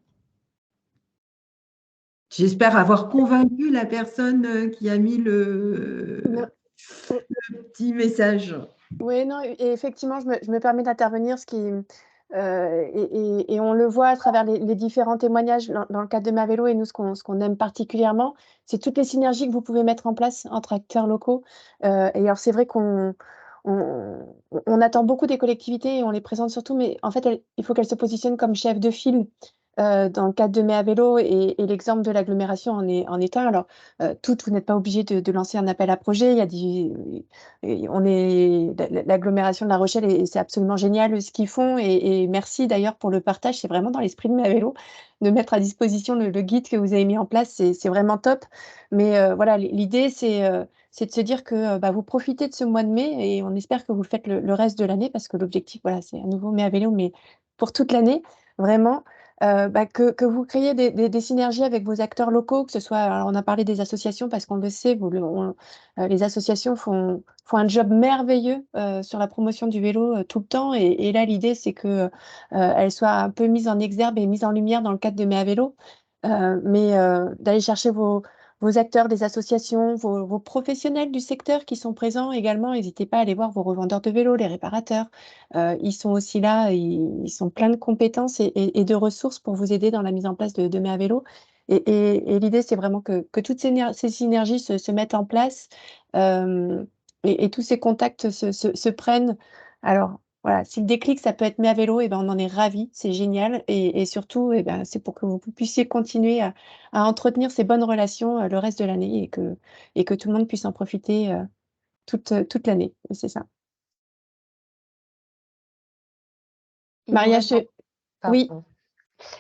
J'espère avoir convaincu la personne qui a mis le petit message. Oui, non, et effectivement, je me permets d'intervenir, et on le voit à travers les différents témoignages dans le cadre de Ma Vélo, et nous, ce qu'on aime particulièrement, c'est toutes les synergies que vous pouvez mettre en place entre acteurs locaux. Et alors, c'est vrai qu'on attend beaucoup des collectivités et on les présente surtout, mais en fait, il faut qu'elles se positionnent comme chef de file dans le cadre de Mai à vélo, et l'exemple de l'agglomération en est un. Alors, vous n'êtes pas obligé de lancer un appel à projet. L'agglomération de La Rochelle, et c'est absolument génial ce qu'ils font, et merci d'ailleurs pour le partage. C'est vraiment dans l'esprit de Mai à vélo de mettre à disposition le guide que vous avez mis en place. C'est vraiment top. Mais voilà, l'idée, c'est de se dire que vous profitez de ce mois de mai, et on espère que vous le faites le reste de l'année, parce que l'objectif, voilà, c'est à nouveau Mai à vélo, mais pour toute l'année, vraiment. Que vous créiez des synergies avec vos acteurs locaux, que ce soit, alors on a parlé des associations parce qu'on le sait, les associations font un job merveilleux sur la promotion du vélo tout le temps, et là l'idée c'est que elles soient un peu mises en exergue et mises en lumière dans le cadre de Mai à vélo, mais d'aller chercher vos acteurs des associations, vos professionnels du secteur qui sont présents également. N'hésitez pas à aller voir vos revendeurs de vélos, les réparateurs. Ils sont aussi là, ils sont pleins de compétences et de ressources pour vous aider dans la mise en place de Mai à vélo. Et l'idée, c'est vraiment que toutes ces synergies se mettent en place, euh, et tous ces contacts se prennent. Alors, voilà, si le déclic, ça peut être Mai à vélo, et ben, on en est ravis, c'est génial. Et surtout, ben, c'est pour que vous puissiez continuer à entretenir ces bonnes relations le reste de l'année, et que tout le monde puisse en profiter toute l'année. C'est ça. Maria, oui. Pardon.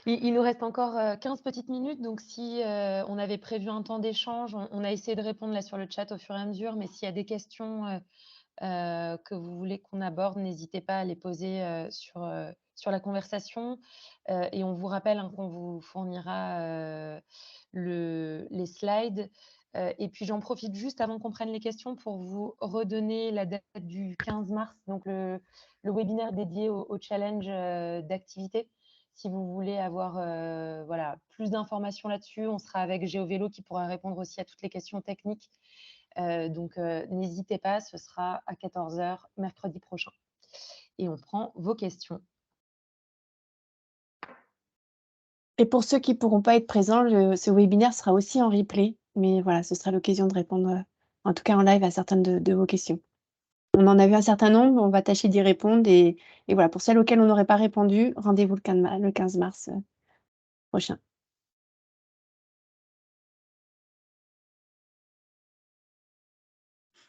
Il nous reste encore 15 petites minutes, donc si on avait prévu un temps d'échange, on a essayé de répondre là sur le chat au fur et à mesure, mais s'il y a des questions que vous voulez qu'on aborde, n'hésitez pas à les poser sur la conversation. Et on vous rappelle qu'on vous fournira les slides. Et puis j'en profite juste avant qu'on prenne les questions pour vous redonner la date du 15 mars, donc le webinaire dédié au challenge d'activité. Si vous voulez avoir voilà, plus d'informations là-dessus, on sera avec GeoVélo qui pourra répondre aussi à toutes les questions techniques. Donc, n'hésitez pas, ce sera à 14 h mercredi prochain. et on prend vos questions. Et pour ceux qui ne pourront pas être présents, ce webinaire sera aussi en replay. Mais voilà, ce sera l'occasion de répondre, en tout cas en live, à certaines de vos questions. On en a vu un certain nombre, on va tâcher d'y répondre. Et voilà, pour celles auxquelles on n'aurait pas répondu, rendez-vous le 15 mars prochain.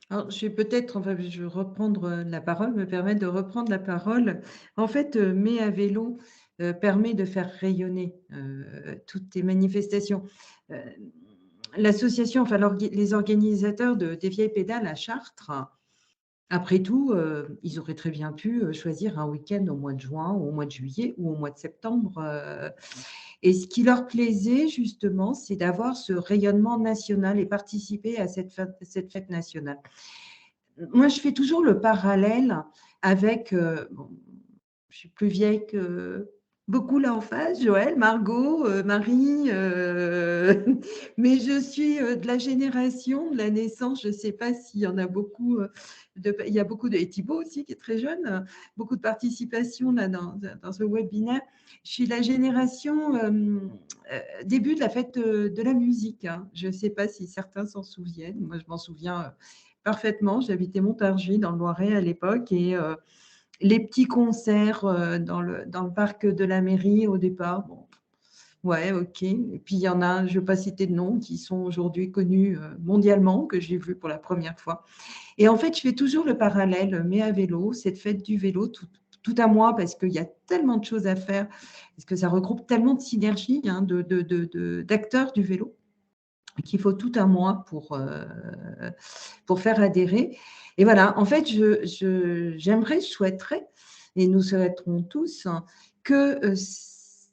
Alors, je vais peut-être, enfin, je vais reprendre la parole, me permettre de reprendre la parole. En fait, Mais à vélo permet de faire rayonner toutes les manifestations. Euh, L'association, enfin les organisateurs des Vieilles Pédales à Chartres, après tout, ils auraient très bien pu choisir un week-end au mois de juin ou au mois de juillet ou au mois de septembre. Et ce qui leur plaisait, justement, c'est d'avoir ce rayonnement national et participer à cette fête nationale. Moi, je fais toujours le parallèle avec, bon, je suis plus vieille que beaucoup là en face, Joël, Margot, Marie, mais je suis de la génération de la naissance, je ne sais pas s'il y en a beaucoup, il y a beaucoup de, et Thibaut aussi qui est très jeune, beaucoup de participation là dans ce webinaire. Je suis de la génération début de la fête de la musique, hein. Je ne sais pas si certains s'en souviennent, moi je m'en souviens parfaitement, j'habitais Montargis dans le Loiret à l'époque et les petits concerts dans le parc de la mairie au départ, bon, ouais, ok. Et puis il y en a, je ne vais pas citer de noms, qui sont aujourd'hui connus mondialement, que j'ai vu pour la première fois. Et en fait, je fais toujours le parallèle, mais à vélo, cette fête du vélo, tout à moi, parce qu'il y a tellement de choses à faire, parce que ça regroupe tellement de synergies, hein, d'acteurs du vélo, qu'il faut tout à moi pour faire adhérer. Et voilà, en fait, j'aimerais, je souhaiterais, et nous souhaiterons tous, hein, que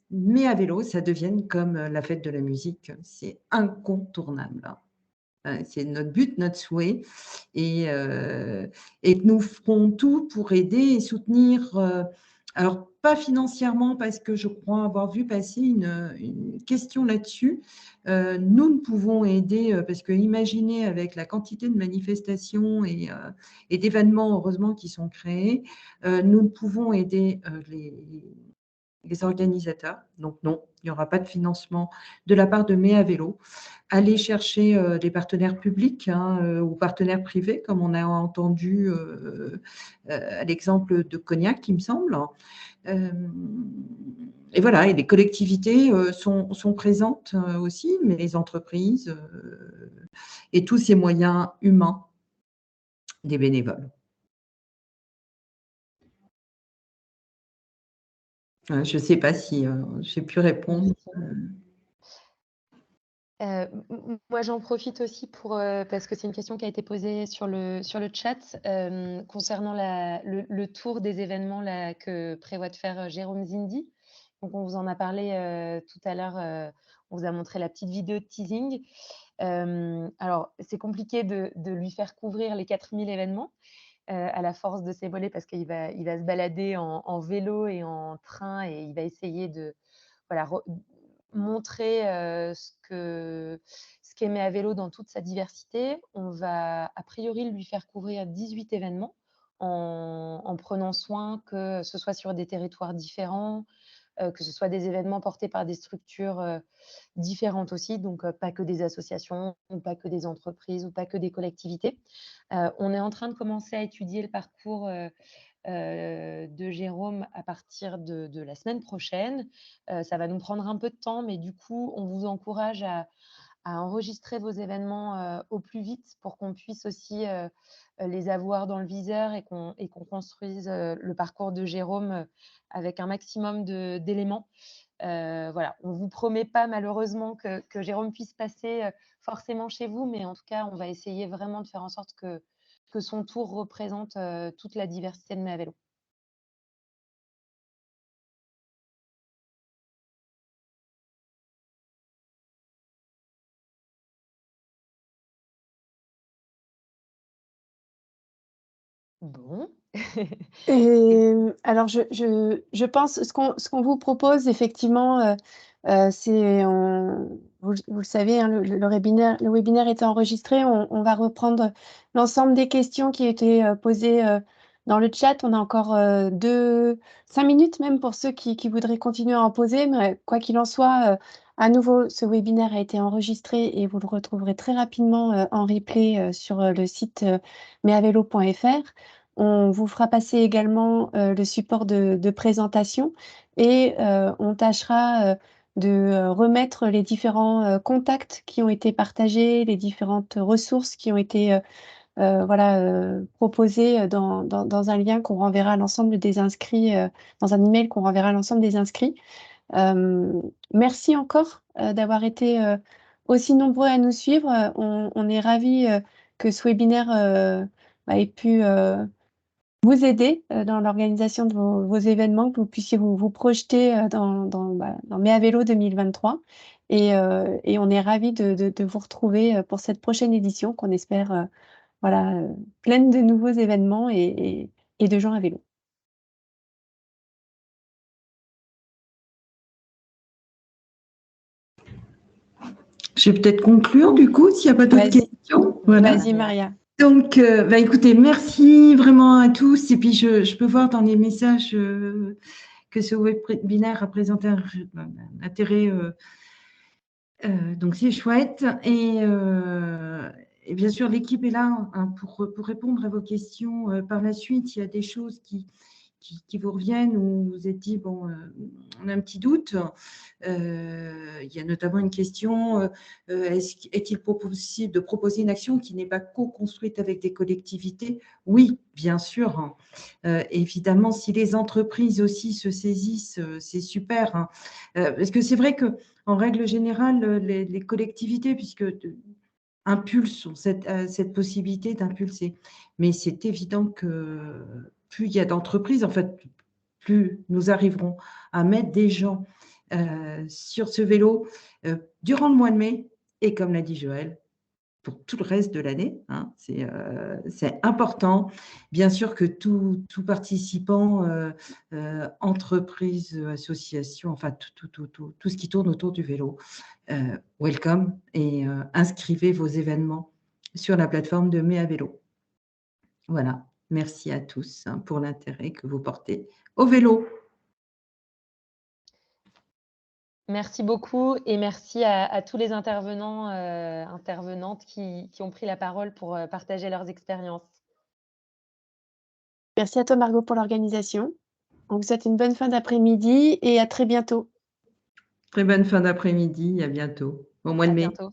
Mais à vélo, ça devienne comme la fête de la musique. C'est incontournable. C'est notre but, notre souhait. Et que nous ferons tout pour aider et soutenir. Alors, pas financièrement, parce que je crois avoir vu passer une question là-dessus. Nous ne pouvons aider, parce que imaginez avec la quantité de manifestations et d'événements, heureusement, qui sont créés, nous ne pouvons aider les organisateurs. Donc non, il n'y aura pas de financement de la part de Mais à vélo. Allez chercher des partenaires publics, hein, ou partenaires privés, comme on a entendu à l'exemple de Cognac, il me semble. Et voilà, et les collectivités sont présentes aussi, mais les entreprises et tous ces moyens humains des bénévoles. Je ne sais pas si j'ai pu répondre. Moi, j'en profite aussi parce que c'est une question qui a été posée sur le chat concernant le tour des événements là, que prévoit de faire Jérôme Zindi. Donc, on vous en a parlé tout à l'heure. On vous a montré la petite vidéo de teasing. Alors, c'est compliqué de lui faire couvrir les 4000 événements à la force de ses mollets parce qu'il va se balader en vélo et en train et il va essayer de montrer ce qu'est Mais à vélo dans toute sa diversité. On va a priori lui faire couvrir 18 événements en prenant soin que ce soit sur des territoires différents, que ce soit des événements portés par des structures différentes aussi, donc pas que des associations, ou pas que des entreprises, ou pas que des collectivités. On est en train de commencer à étudier le parcours de Jérôme à partir de la semaine prochaine. Ça va nous prendre un peu de temps, mais du coup, on vous encourage à enregistrer vos événements au plus vite pour qu'on puisse aussi les avoir dans le viseur et qu'on construise le parcours de Jérôme avec un maximum d'éléments. Voilà, on ne vous promet pas malheureusement que Jérôme puisse passer forcément chez vous, mais en tout cas, on va essayer vraiment de faire en sorte que son tour représente toute la diversité de Mais à vélo. Bon. Et alors, je pense, ce qu'on vous propose, effectivement, c'est, vous le savez, hein, le webinaire est enregistré. On va reprendre l'ensemble des questions qui ont été posées Dans le chat, on a encore 5 minutes même pour ceux qui voudraient continuer à en poser. Mais quoi qu'il en soit, à nouveau, ce webinaire a été enregistré et vous le retrouverez très rapidement en replay sur le site meavelo.fr. On vous fera passer également le support de présentation et on tâchera de remettre les différents contacts qui ont été partagés, les différentes ressources qui ont été proposées dans un lien qu'on renverra à l'ensemble des inscrits, dans un email qu'on renverra à l'ensemble des inscrits. Merci encore d'avoir été aussi nombreux à nous suivre. On est ravis que ce webinaire ait pu vous aider dans l'organisation de vos événements, que vous puissiez vous projeter dans Meavelo 2023. Et on est ravis de vous retrouver pour cette prochaine édition qu'on espère pleine de nouveaux événements et de gens à vélo. Je vais peut-être conclure du coup, s'il n'y a pas d'autres questions. Voilà. Vas-y, Maria. Donc, écoutez, merci vraiment à tous. Et puis, je peux voir dans les messages que ce webinaire a présenté un intérêt. Donc, c'est chouette. Et bien sûr, l'équipe est là pour répondre à vos questions par la suite. Il y a des choses qui vous reviennent ou vous vous êtes dit, bon, on a un petit doute. Il y a notamment une question, est-il possible de proposer une action qui n'est pas co-construite avec des collectivités? Oui, bien sûr. Évidemment, si les entreprises aussi se saisissent, c'est super. Hein. Parce que c'est vrai qu'en règle générale, les collectivités, puisque impulsent cette possibilité d'impulser. Mais c'est évident que plus il y a d'entreprises, en fait, plus nous arriverons à mettre des gens sur ce vélo durant le mois de mai et, comme l'a dit Joël, pour tout le reste de l'année. Hein, c'est important. Bien sûr que tout participant, entreprise, association, enfin tout ce qui tourne autour du vélo, welcome et inscrivez vos événements sur la plateforme de Meavelo. Voilà, merci à tous pour l'intérêt que vous portez au vélo. Merci beaucoup et merci à tous les intervenants, intervenantes qui ont pris la parole pour partager leurs expériences. Merci à toi, Margot, pour l'organisation. On vous souhaite une bonne fin d'après-midi et à très bientôt. Très bonne fin d'après-midi, à bientôt. Au mois de mai. Bientôt.